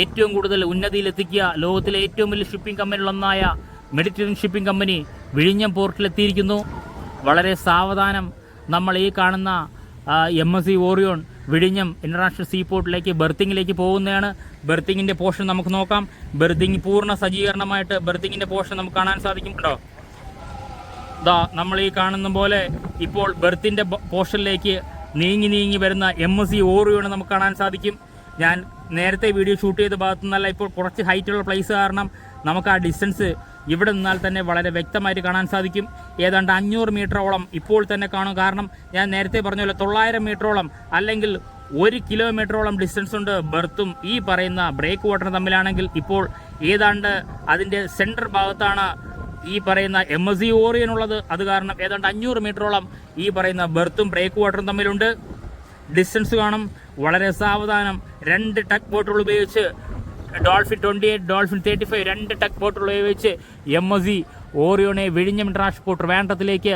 ഏറ്റവും കൂടുതൽ ഉന്നതിയിലെത്തിക്കുക. ലോകത്തിലെ ഏറ്റവും വലിയ ഷിപ്പിംഗ് കമ്പനികളൊന്നായ മെഡിറ്ററേനിയൻ ഷിപ്പിംഗ് കമ്പനി വിഴിഞ്ഞം പോർട്ടിലെത്തിയിരിക്കുന്നു. വളരെ സാവധാനം നമ്മൾ ഈ കാണുന്ന MSC ഓറിയോൺ വിഴിഞ്ഞം ഇൻ്റർനാഷണൽ സീ പോർട്ടിലേക്ക് ബെർത്തിങ്ങിലേക്ക് പോകുന്നതാണ്. ബെർത്തിങ്ങിൻ്റെ പോർഷൻ നമുക്ക് നോക്കാം. ബെർത്തിങ് പൂർണ്ണ സജ്ജീകരണമായിട്ട് ബെർത്തിങ്ങിൻ്റെ പോർഷൻ നമുക്ക് കാണാൻ സാധിക്കും. കേട്ടോ, നമ്മൾ ഈ കാണുന്ന പോലെ ഇപ്പോൾ ബെർത്തിൻ്റെ പോർഷനിലേക്ക് നീങ്ങി വരുന്ന MSC ഓറിയോൺ നമുക്ക് കാണാൻ സാധിക്കും. ഞാൻ നേരത്തെ വീഡിയോ ഷൂട്ട് ചെയ്ത ഭാഗത്തു നിന്നല്ല, ഇപ്പോൾ കുറച്ച് ഹൈറ്റുള്ള പ്ലേസ് കാരണം നമുക്ക് ആ ഡിസ്റ്റൻസ് ഇവിടെ നിന്നാൽ തന്നെ വളരെ വ്യക്തമായിട്ട് കാണാൻ സാധിക്കും. ഏതാണ്ട് 500 മീറ്ററോളം ഇപ്പോൾ തന്നെ കാണും. കാരണം ഞാൻ നേരത്തെ പറഞ്ഞ പോലെ 900 മീറ്ററോളം അല്ലെങ്കിൽ 1 കിലോമീറ്ററോളം ഡിസ്റ്റൻസ് ഉണ്ട് ബെർത്തും ഈ പറയുന്ന ബ്രേക്ക് വാട്ടറും തമ്മിലാണെങ്കിൽ ഇപ്പോൾ ഏതാണ്ട് അതിൻ്റെ സെൻറ്റർ ഭാഗത്താണ് ഈ പറയുന്ന MSC ഓറിയൻ ഉള്ളത്. അത് കാരണം ഏതാണ്ട് 500 മീറ്ററോളം ഈ പറയുന്ന ബെർത്തും ബ്രേക്ക് വാട്ടറും തമ്മിലുണ്ട്. ഡിസ്റ്റൻസ് കാണും. വളരെ സാവധാനം 2 ടഗ് ബോട്ടുകൾ ഉപയോഗിച്ച് ഡോൾഫിൻ 28, ഡോൾഫിൻ 35 2 ടഗ് ബോട്ടുകൾ ഉപയോഗിച്ച് MSC ഓറിയോണെ വിഴിഞ്ഞം ഇൻ്റർനാഷണൽ പോർട്ട് ട്രിവാൻഡ്രത്തിലേക്ക്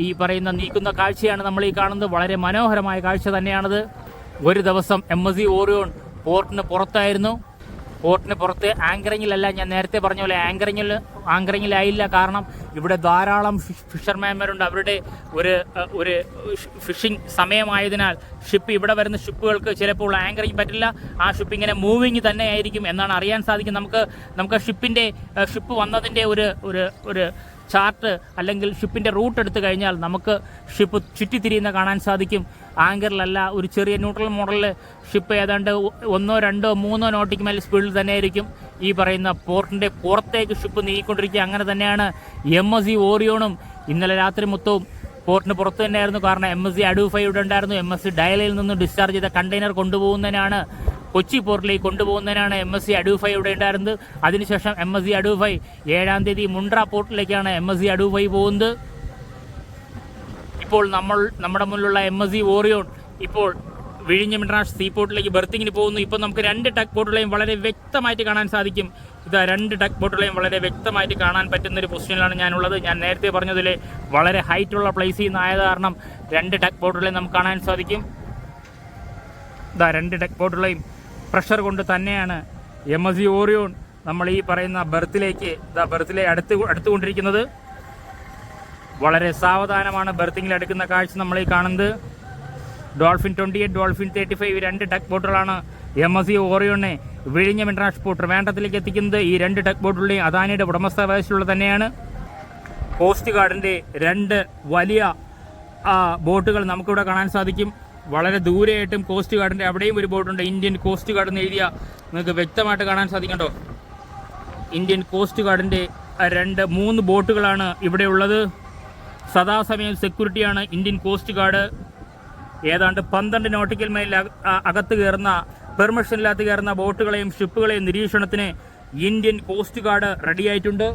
ഈ പറയുന്ന നീക്കുന്ന കാഴ്ചയാണ് നമ്മൾ ഈ കാണുന്നത്. വളരെ മനോഹരമായ കാഴ്ച തന്നെയാണത്. ഒരു ദിവസം MSC ഓറിയോൺ പോർട്ടിന് പുറത്തായിരുന്നു. പോർട്ടിന് പുറത്ത് ആങ്കറിങ്ങിലല്ല, ഞാൻ നേരത്തെ പറഞ്ഞ പോലെ ആങ്കറിങ്ങിലായില്ല. കാരണം ഇവിടെ ധാരാളം ഫിഷർമാൻമാരുണ്ട്. അവരുടെ ഒരു ഫിഷിംഗ് സമയമായതിനാൽ ഇവിടെ വരുന്ന ഷിപ്പുകൾക്ക് ചിലപ്പോൾ ആങ്കറിങ് പറ്റില്ല. ആ ഷിപ്പ് ഇങ്ങനെ മൂവിങ് തന്നെ ആയിരിക്കും എന്നാണ് അറിയാൻ സാധിക്കും. നമുക്ക് ഷിപ്പ് വന്നതിൻ്റെ ഒരു ചാർട്ട് അല്ലെങ്കിൽ ഷിപ്പിൻ്റെ റൂട്ട് എടുത്തു കഴിഞ്ഞാൽ നമുക്ക് ഷിപ്പ് ചുറ്റിത്തിരിയുന്ന കാണാൻ സാധിക്കും. ആങ്കറിലല്ല, ഒരു ചെറിയ ന്യൂട്രൽ മോഡലിൽ ഷിപ്പ് ഏതാണ്ട് 1, 2, 3 നോട്ടിക്ക് മേൽ സ്പീഡിൽ തന്നെ ആയിരിക്കും. ഈ പറയുന്ന പോർട്ടിന്റെ പുറത്തേക്ക് ഷിപ്പ് നീങ്ങിക്കൊണ്ടിരിക്കുക. അങ്ങനെ തന്നെയാണ് MSC ഓറിയോണും ഇന്നലെ രാത്രി മൊത്തവും പോർട്ടിന് പുറത്ത് തന്നെയായിരുന്നു. കാരണം MSC അഡൂഫൈ ഇവിടെ ഉണ്ടായിരുന്നു. MSC ഡയലയിൽ നിന്ന് ഡിസ്ചാർജ് ചെയ്ത കണ്ടെയ്നർ കൊണ്ടുപോകുന്നതിനാണ്, കൊച്ചി പോർട്ടിലേക്ക് കൊണ്ടുപോകുന്നതിനാണ് MSC അഡൂഫൈ ഇവിടെ ഉണ്ടായിരുന്നത്. അതിനുശേഷം MSC അഡൂഫൈ 7-ാം തീയതി മുണ്ട്ര പോർട്ടിലേക്കാണ് MSC അഡൂഫൈ പോകുന്നത്. ഇപ്പോൾ നമ്മുടെ മുന്നിലുള്ള MSC ഓറിയോൺ ഇപ്പോൾ വിഴിഞ്ഞം ഇന്റർനാഷണൽ സീപോർട്ടിലേക്ക് ബർത്തിങ്ങിന് പോകുന്നു. ഇപ്പോൾ നമുക്ക് 2 ടഗ് ബോട്ടുകളെയും വളരെ വ്യക്തമായിട്ട് കാണാൻ സാധിക്കും. ഇതാ 2 ടഗ് ബോട്ടുകളെയും വളരെ വ്യക്തമായിട്ട് കാണാൻ പറ്റുന്ന ഒരു പൊസിഷനിലാണ് ഞാനുള്ളത്. ഞാൻ നേരത്തെ പറഞ്ഞതിലെ വളരെ ഹൈറ്റുള്ള പ്ലേസിൽ നിന്നായത് കാരണം 2 ടഗ് ബോട്ടുകളെയും നമുക്ക് കാണാൻ സാധിക്കും. ഇതാ 2 ടഗ് ബോട്ടുകളെയും പ്രഷർ കൊണ്ട് തന്നെയാണ് MSC ഓറിയോൺ നമ്മൾ ഈ പറയുന്ന ബർത്തിലേക്ക് അടുത്തുകൊണ്ടിരിക്കുന്നത്. വളരെ സാവധാനമാണ് ബർത്തിങ്ങിൽ അടുക്കുന്ന കാഴ്ച നമ്മൾ ഈ കാണുന്നത്. ഡോൾഫിൻ 28, ഡോൾഫിൻ 35 2 ടഗ് ബോട്ടുകളാണ് MSC ഓറിയോണിനെ വിഴിഞ്ഞം ഇന്റർനാഷണൽ പോർട്ട് ട്രിവാൻഡ്രത്തിലേക്ക് എത്തിക്കുന്നത്. ഈ 2 ടഗ് ബോട്ടുകളുടെയും അദാനിയുടെ ഉടമസ്ഥാവകാശമുള്ള തന്നെയാണ്. കോസ്റ്റ് ഗാർഡിന്റെ 2 വലിയ ബോട്ടുകൾ നമുക്കിവിടെ കാണാൻ സാധിക്കും. വളരെ ദൂരെയായിട്ടും കോസ്റ്റ് ഗാർഡിന്റെ അവിടെയും ഒരു ബോട്ടുണ്ട്. ഇന്ത്യൻ കോസ്റ്റ് ഗാർഡ് എന്ന് എഴുതിയ നിങ്ങൾക്ക് വ്യക്തമായിട്ട് കാണാൻ സാധിക്കണ്ടോ? ഇന്ത്യൻ കോസ്റ്റ് ഗാർഡിന്റെ 3 ബോട്ടുകളാണ് ഇവിടെ ഉള്ളത്. സദാസമയം സെക്യൂരിറ്റിയാണ് ഇന്ത്യൻ കോസ്റ്റ് ഗാർഡ്. ഏതാണ്ട് 12 നോട്ടിക്കൽ മൈൽ അകത്ത് കയറുന്ന, പെർമിഷൻ ഇല്ലാത്ത കയറുന്ന ബോട്ടുകളെയും ഷിപ്പുകളെയും നിരീക്ഷണത്തിന് ഇന്ത്യൻ കോസ്റ്റ് ഗാർഡ് റെഡിയായിട്ടുണ്ട്.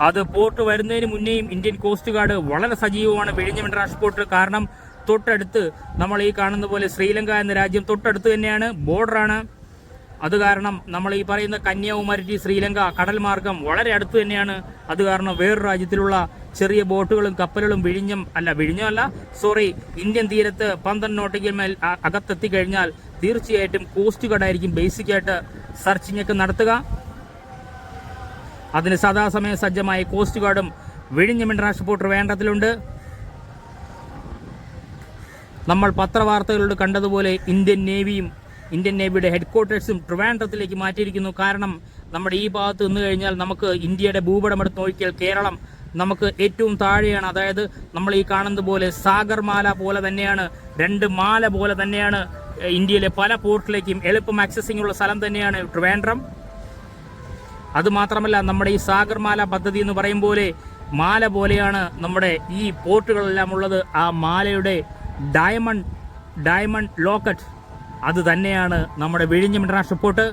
അത് പോർട്ട് വരുന്നതിന് മുന്നേയും ഇന്ത്യൻ കോസ്റ്റ് ഗാർഡ് വളരെ സജീവമാണ് വിഴിഞ്ഞം ഇന്റർനാഷണൽ പോർട്ട്. കാരണം തൊട്ടടുത്ത് നമ്മൾ ഈ കാണുന്ന പോലെ ശ്രീലങ്ക എന്ന രാജ്യം തൊട്ടടുത്ത് തന്നെയാണ്, ബോർഡറാണ്. അത് കാരണം നമ്മൾ ഈ പറയുന്ന കന്യാകുമാരി ശ്രീലങ്ക കടൽ മാർഗം വളരെ അടുത്ത് തന്നെയാണ്. അത് കാരണം വേറൊരു രാജ്യത്തിലുള്ള ചെറിയ ബോട്ടുകളും കപ്പലുകളും ഇന്ത്യൻ തീരത്ത് 12 നോട്ടിക്കൽ മൈൽ അകത്തെത്തിക്കഴിഞ്ഞാൽ തീർച്ചയായിട്ടും കോസ്റ്റ് ഗാർഡ് ആയിരിക്കും ബേസിക്കായിട്ട് സെർച്ചിങ് ഒക്കെ നടത്തുക. അതിന് സദാസമയം സജ്ജമായ കോസ്റ്റ് ഗാർഡും വിഴിഞ്ഞം ഇന്റർനാഷണൽ പോർട്ട് ട്രിവാൻഡ്രത്തിലുണ്ട്. നമ്മൾ പത്രവാർത്തകളിലൂടെ കണ്ടതുപോലെ ഇന്ത്യൻ നേവിയുടെ ഹെഡ്ക്വാർട്ടേഴ്സും ട്രിവാൻഡ്രത്തിലേക്ക് മാറ്റിയിരിക്കുന്നു. കാരണം നമ്മുടെ ഈ ഭാഗത്ത് നിന്ന് കഴിഞ്ഞാൽ നമുക്ക് ഇന്ത്യയുടെ ഭൂപടം എടുത്ത് നോക്കിയാൽ കേരളം നമുക്ക് ഏറ്റവും താഴെയാണ്. അതായത് നമ്മൾ ഈ കാണുന്നത് പോലെ സാഗർമാല പോലെ തന്നെയാണ്, 2 മാല പോലെ തന്നെയാണ്. ഇന്ത്യയിലെ പല പോർട്ടിലേക്കും എളുപ്പം ആക്സസിംഗ് ഉള്ള സ്ഥലം തന്നെയാണ് ട്രിവാൻഡ്രം. അതുമാത്രമല്ല നമ്മുടെ ഈ സാഗർമാല പദ്ധതി എന്ന് പറയും പോലെ മാല പോലെയാണ് നമ്മുടെ ഈ പോർട്ടുകളെല്ലാം ഉള്ളത്. ആ മാലയുടെ ഡയമണ്ട് ലോക്കറ്റ് അത് തന്നെയാണ് നമ്മുടെ വിഴിഞ്ഞം ഇന്റർനാഷണൽ പോർട്ട്.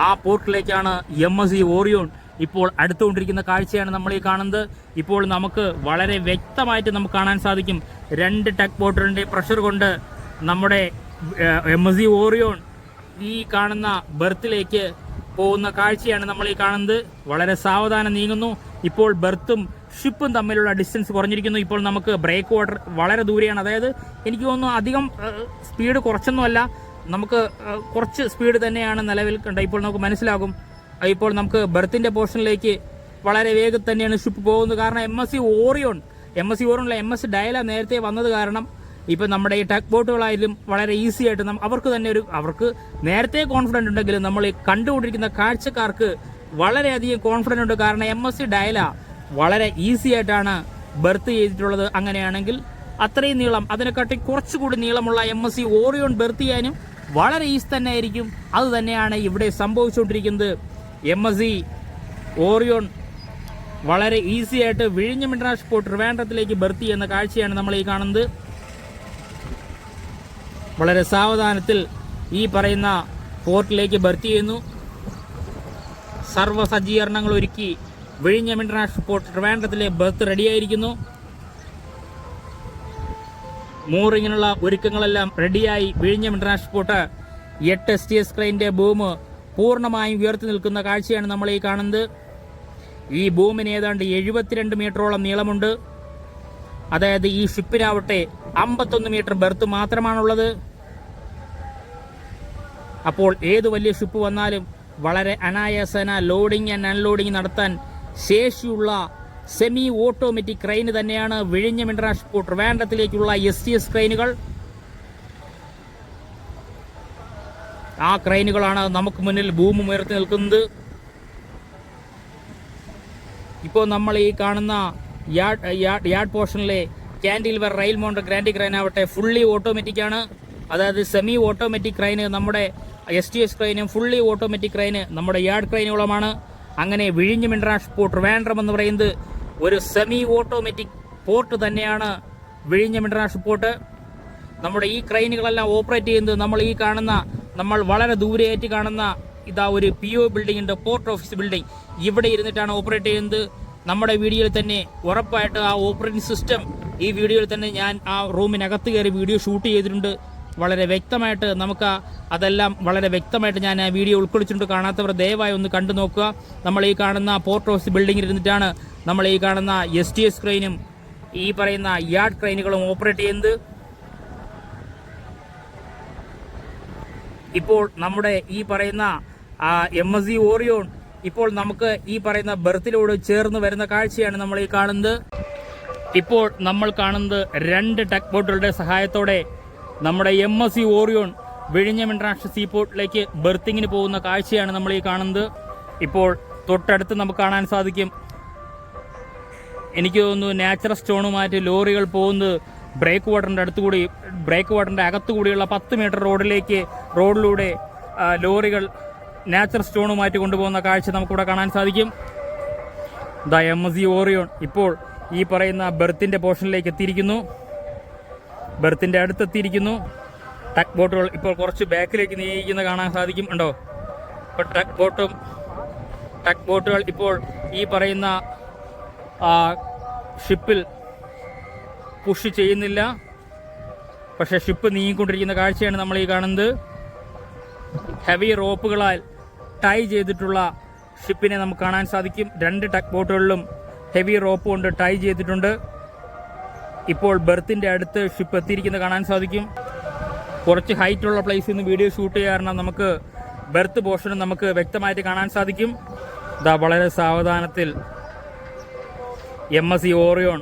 ആ പോർട്ടിലേക്കാണ് MSC ഓറിയോൺ ഇപ്പോൾ അടുത്തുകൊണ്ടിരിക്കുന്ന കാഴ്ചയാണ് നമ്മൾ ഈ കാണുന്നത്. ഇപ്പോൾ നമുക്ക് വളരെ വ്യക്തമായിട്ട് നമുക്ക് കാണാൻ സാധിക്കും 2 ടഗ് ബോട്ടുകളുടെ പ്രഷർ കൊണ്ട് നമ്മുടെ MSC ഓറിയോൺ ഈ കാണുന്ന ബർത്തിലേക്ക് പോകുന്ന കാഴ്ചയാണ് നമ്മൾ ഈ കാണുന്നത്. വളരെ സാവധാനം നീങ്ങുന്നു. ഇപ്പോൾ ബർത്തും ഷിപ്പും തമ്മിലുള്ള ഡിസ്റ്റൻസ് കുറഞ്ഞിരിക്കുന്നു. ഇപ്പോൾ നമുക്ക് ബ്രേക്ക് വാട്ടർ വളരെ ദൂരെയാണ്. അതായത് എനിക്ക് തോന്നുന്നു അധികം സ്പീഡ് കുറച്ചൊന്നുമല്ല, നമുക്ക് കുറച്ച് സ്പീഡ് തന്നെയാണ് നിലവിൽ കണ്ട. ഇപ്പോൾ നമുക്ക് മനസ്സിലാകും. ഇപ്പോൾ നമുക്ക് ബർത്തിന്റെ പോർഷനിലേക്ക് വളരെ വേഗത്തിൽ തന്നെയാണ് ഷിപ്പ് പോകുന്നത്. കാരണം MSC ഓറിയോണിലെ MSC ഡയല നേരത്തെ വന്നത് കാരണം ഇപ്പം നമ്മുടെ ഈ ടഗ് ബോട്ടുകളായാലും വളരെ ഈസി ആയിട്ട് അവർക്ക് നേരത്തെ കോൺഫിഡൻറ്റ് ഉണ്ടെങ്കിലും നമ്മൾ ഈ കണ്ടുകൊണ്ടിരിക്കുന്ന കാഴ്ചക്കാർക്ക് വളരെയധികം കോൺഫിഡൻറ്റ് ഉണ്ട്. കാരണം MSC ഡയല വളരെ ഈസി ആയിട്ടാണ് ബർത്ത് ചെയ്തിട്ടുള്ളത്. അങ്ങനെയാണെങ്കിൽ അത്രയും നീളം, അതിനെക്കാട്ടി കുറച്ചുകൂടി നീളമുള്ള MSC ഓറിയോൺ ബർത്ത് ചെയ്യാനും വളരെ ഈസി തന്നെ ആയിരിക്കും. അത് തന്നെയാണ് ഇവിടെ സംഭവിച്ചുകൊണ്ടിരിക്കുന്നത്. MSC ഓറിയോൺ വളരെ ഈസി ആയിട്ട് വിഴിഞ്ഞം ഇന്റർനാഷണൽ പോർട്ട് ട്രിവാൻഡ്രത്തിലേക്ക് ബർത്ത് ചെയ്യുന്ന കാഴ്ചയാണ് നമ്മൾ ഈ കാണുന്നത്. വളരെ സാവധാനത്തിൽ ഈ പറയുന്ന പോർട്ടിലേക്ക് ബർത്ത് ചെയ്യുന്നു. സർവ്വ സജ്ജീകരണങ്ങൾ ഒരുക്കി വിഴിഞ്ഞം ഇന്റർനാഷണൽ പോർട്ട് ട്രിവാൻഡ്രത്തിലെ ബർത്ത് റെഡിയായിരിക്കുന്നു. മൂറിങ്ങിനുള്ള ഒരുക്കങ്ങളെല്ലാം റെഡിയായി വിഴിഞ്ഞം ഇന്റർനാഷണൽ പോർട്ട് 8 STS ക്രെയിൻ്റെ ബൂം പൂർണ്ണമായും ഉയർത്തി നിൽക്കുന്ന കാഴ്ചയാണ് നമ്മൾ ഈ കാണുന്നത്. ഈ ബൂമിന് ഏതാണ്ട് 72 മീറ്ററോളം നീളമുണ്ട്. അതായത് ഈ ഷിപ്പിനാവട്ടെ 51 മീറ്റർ ബർത്ത് മാത്രമാണുള്ളത്. അപ്പോൾ ഏത് വലിയ ഷിപ്പ് വന്നാലും വളരെ അനായാസേന ലോഡിംഗ് ആൻഡ് അൺലോഡിംഗ് നടത്താൻ ശേഷിയുള്ള സെമി ഓട്ടോമാറ്റിക് ക്രെയിൻ തന്നെയാണ് വിഴിഞ്ഞം ഇന്റർനാഷണൽ പോർട്ട് ട്രിവാൻഡ്രത്തിലേക്കുള്ള STS ക്രെയിനുകൾ. ആ ക്രെയിനുകളാണ് നമുക്ക് മുന്നിൽ ബൂം ഉയർത്തി നിൽക്കുന്നത്. ഇപ്പോൾ നമ്മൾ ഈ കാണുന്ന യാർഡ് പോർഷനിലെ cantilever rail mount gantry crane ആവട്ടെ ഫുള്ളി ഓട്ടോമാറ്റിക് ആണ്. അതായത് സെമി ഓട്ടോമാറ്റിക് ക്രെയിന് നമ്മുടെ STS ക്രെയിനും ഫുള്ളി ഓട്ടോമാറ്റിക് ക്രെയിന് നമ്മുടെ യാർഡ് ക്രെയിനുകളുമാണ്. അങ്ങനെ വിഴിഞ്ഞം ഇന്റർനാഷണൽ പോർട്ട് ട്രിവാൻഡ്രം എന്ന് പറയുന്നത് ഒരു സെമി ഓട്ടോമാറ്റിക് പോർട്ട് തന്നെയാണ് വിഴിഞ്ഞം ഇന്റർനാഷണൽ പോർട്ട്. നമ്മുടെ ഈ ക്രെയിനുകളെല്ലാം ഓപ്പറേറ്റ് ചെയ്യുന്നത് നമ്മൾ വളരെ ദൂരെയായിട്ട് കാണുന്ന ഇതാ ഒരു PO ബിൽഡിംഗ് ഉണ്ട്, പോർട്ട് ഓഫീസ് ബിൽഡിംഗ്. ഇവിടെ ഇരുന്നിട്ടാണ് ഓപ്പറേറ്റ് ചെയ്യുന്നത്. നമ്മുടെ വീഡിയോയിൽ തന്നെ ഉറപ്പായിട്ട് ആ ഓപ്പറേറ്റിംഗ് സിസ്റ്റം ഈ വീഡിയോയിൽ തന്നെ ഞാൻ ആ റൂമിനകത്ത് കയറി വീഡിയോ ഷൂട്ട് ചെയ്തിട്ടുണ്ട്. വളരെ വ്യക്തമായിട്ട് അതെല്ലാം വളരെ വ്യക്തമായിട്ട് ഞാൻ ആ വീഡിയോ ഉൾക്കൊള്ളിച്ചിട്ടുണ്ട്. കാണാത്തവർ ദയവായി ഒന്ന് കണ്ടു നോക്കുക. നമ്മൾ ഈ കാണുന്ന പോർട്ട് ഓഫീസ് ബിൽഡിങ്ങിൽ ഇരുന്നിട്ടാണ് നമ്മൾ ഈ കാണുന്ന STS ക്രെയിനും ഈ പറയുന്ന യാർഡ് ക്രെയിനുകളും ഓപ്പറേറ്റ് ചെയ്യുന്നത്. ഇപ്പോൾ നമ്മുടെ ഈ പറയുന്ന MSC ഓറിയോൺ ഇപ്പോൾ നമുക്ക് ഈ പറയുന്ന ബെർത്തിലൂടെ ചേർന്ന് വരുന്ന കാഴ്ചയാണ് നമ്മൾ ഈ കാണുന്നത്. ഇപ്പോൾ നമ്മൾ കാണുന്നത് 2 ടഗ് ബോട്ടുകളുടെ സഹായത്തോടെ നമ്മുടെ MSC ഓറിയോൺ വിഴിഞ്ഞം ഇന്റർനാഷണൽ സീപോർട്ടിലേക്ക് ബെർത്തിങ്ങിന് പോകുന്ന കാഴ്ചയാണ് നമ്മൾ ഈ കാണുന്നത്. ഇപ്പോൾ തൊട്ടടുത്ത് നമുക്ക് കാണാൻ സാധിക്കും. എനിക്ക് തോന്നുന്നു നാച്ചുറൽ സ്റ്റോണുമായിട്ട് ലോറികൾ പോകുന്നത് ബ്രേക്ക് വാട്ടറിൻ്റെ അകത്തുകൂടിയുള്ള 10 മീറ്റർ റോഡിലൂടെ ലോറികൾ നാച്ചുറൽ സ്റ്റോണുമായിട്ട് കൊണ്ടുപോകുന്ന കാഴ്ച നമുക്കിവിടെ കാണാൻ സാധിക്കും. MSC ഓറിയോൺ ഇപ്പോൾ ഈ പറയുന്ന ബെർത്തിൻ്റെ പോർഷനിലേക്ക് എത്തിയിരിക്കുന്നു, ബെർത്തിൻ്റെ അടുത്തെത്തിയിരിക്കുന്നു. ടഗ് ബോട്ടുകൾ ഇപ്പോൾ കുറച്ച് ബാക്കിലേക്ക് നീങ്ങിക്കുന്ന കാണാൻ സാധിക്കും. ഉണ്ടോ? ഇപ്പോൾ ടഗ് ബോട്ടുകൾ ഇപ്പോൾ ഈ പറയുന്ന ഷിപ്പിൽ പുഷ് ചെയ്യുന്നില്ല, പക്ഷേ ഷിപ്പ് നീങ്ങിക്കൊണ്ടിരിക്കുന്ന കാഴ്ചയാണ് നമ്മൾ ഈ കാണുന്നത്. ഹെവി റോപ്പുകളാൽ ടൈ ചെയ്തിട്ടുള്ള ഷിപ്പിനെ നമുക്ക് കാണാൻ സാധിക്കും. 2 ടഗ് ബോട്ടുകളിലും ഹെവി റോപ്പ് കൊണ്ട് ടൈ ചെയ്തിട്ടുണ്ട്. ഇപ്പോൾ ബെർത്തിൻ്റെ അടുത്ത് ഷിപ്പ് എത്തിയിരിക്കുന്നത് കാണാൻ സാധിക്കും. കുറച്ച് ഹൈറ്റുള്ള പ്ലേസിൽ നിന്ന് വീഡിയോ ഷൂട്ട് ചെയ്യാൻ കാരണം നമുക്ക് ബെർത്ത് പോർഷനും നമുക്ക് വ്യക്തമായിട്ട് കാണാൻ സാധിക്കും. ഇതാ വളരെ സാവധാനത്തിൽ MSC ഓറിയോൺ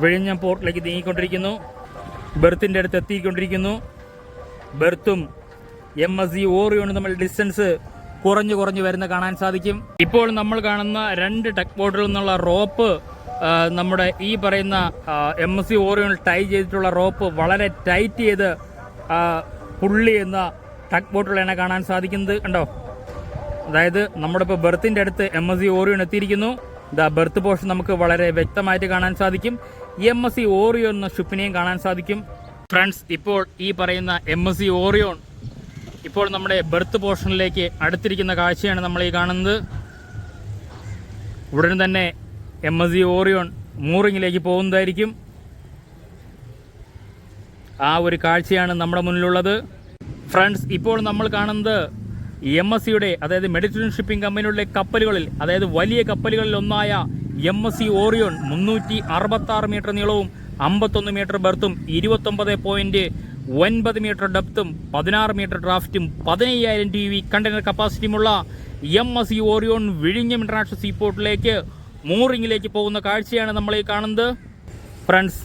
വിഴിഞ്ഞം പോർട്ടിലേക്ക് നീങ്ങിക്കൊണ്ടിരിക്കുന്നു. ബെർത്തിൻ്റെ അടുത്ത് എത്തിക്കൊണ്ടിരിക്കുന്നു. ബെർത്തും MSC ഓറിയോണും തമ്മിൽ ഡിസ്റ്റൻസ് കുറഞ്ഞു വരുന്ന കാണാൻ സാധിക്കും. ഇപ്പോൾ നമ്മൾ കാണുന്ന 2 ടഗ് ബോട്ടുകളിൽ നിന്നുള്ള റോപ്പ് നമ്മുടെ ഈ പറയുന്ന MSC ഓറിയോണിൽ ടൈ ചെയ്തിട്ടുള്ള റോപ്പ് വളരെ ടൈറ്റ് ചെയ്ത് പുള്ളി എന്ന ടഗ് ബോട്ടുകളാണ് കാണാൻ സാധിക്കുന്നത്. കണ്ടോ? അതായത് നമ്മുടെ ഇപ്പോൾ ബെർത്തിൻ്റെ അടുത്ത് MSC ഓറിയോൺ എത്തിയിരിക്കുന്നു. ബെർത്ത് പോർഷൻ നമുക്ക് വളരെ വ്യക്തമായിട്ട് കാണാൻ സാധിക്കും. MSC ഓറിയോൺ എന്ന ഷിപ്പിനെയും കാണാൻ സാധിക്കും. ഫ്രണ്ട്സ്, ഇപ്പോൾ ഈ പറയുന്ന MSC ഓറിയോൺ ഇപ്പോൾ നമ്മുടെ ബെർത്ത് പോർഷനിലേക്ക് അടുത്തിരിക്കുന്ന കാഴ്ചയാണ് നമ്മൾ ഈ കാണുന്നത്. ഉടൻ തന്നെ MSC ഓറിയോൺ മൂറിങ്ങിലേക്ക് പോകുന്നതായിരിക്കും. ആ ഒരു കാഴ്ചയാണ് നമ്മുടെ മുന്നിലുള്ളത്. ഫ്രണ്ട്സ്, ഇപ്പോൾ നമ്മൾ കാണുന്നത് MSCയുടെ അതായത് മെഡിറ്ററേനിയൻ ഷിപ്പിംഗ് കമ്പനിയുടെ കപ്പലുകളിൽ, അതായത് വലിയ കപ്പലുകളിൽ ഒന്നായ MSC ഓറിയോൺ 366 മീറ്റർ നീളവും 51 മീറ്റർ ബെർത്തും 29.9 മീറ്റർ ഡെപ്തും 16 മീറ്റർ ഡ്രാഫ്റ്റും 15,000 TEU കണ്ടെയ്നർ കപ്പാസിറ്റിയുമുള്ള MSC ഓറിയോൺ വിഴിഞ്ഞം ഇന്റർനാഷണൽ സീപോർട്ടിലേക്ക് മൂറിങ്ങിലേക്ക് പോകുന്ന കാഴ്ചയാണ് നമ്മൾ ഈ കാണുന്നത്. ഫ്രണ്ട്സ്,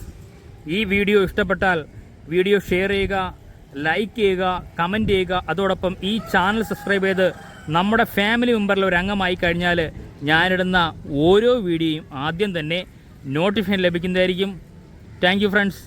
ഈ വീഡിയോ ഇഷ്ടപ്പെട്ടാൽ വീഡിയോ ഷെയർ ചെയ്യുക, ലൈക്ക് ചെയ്യുക, കമൻറ്റ് ചെയ്യുക. അതോടൊപ്പം ഈ ചാനൽ സബ്സ്ക്രൈബ് ചെയ്ത് നമ്മുടെ ഫാമിലി മെമ്പറിൽ ഒരു അംഗമായി കഴിഞ്ഞാൽ ഞാനിടുന്ന ഓരോ വീഡിയോയും ആദ്യം തന്നെ നോട്ടിഫിക്കേഷൻ ലഭിക്കുന്നതായിരിക്കും. Thank you friends.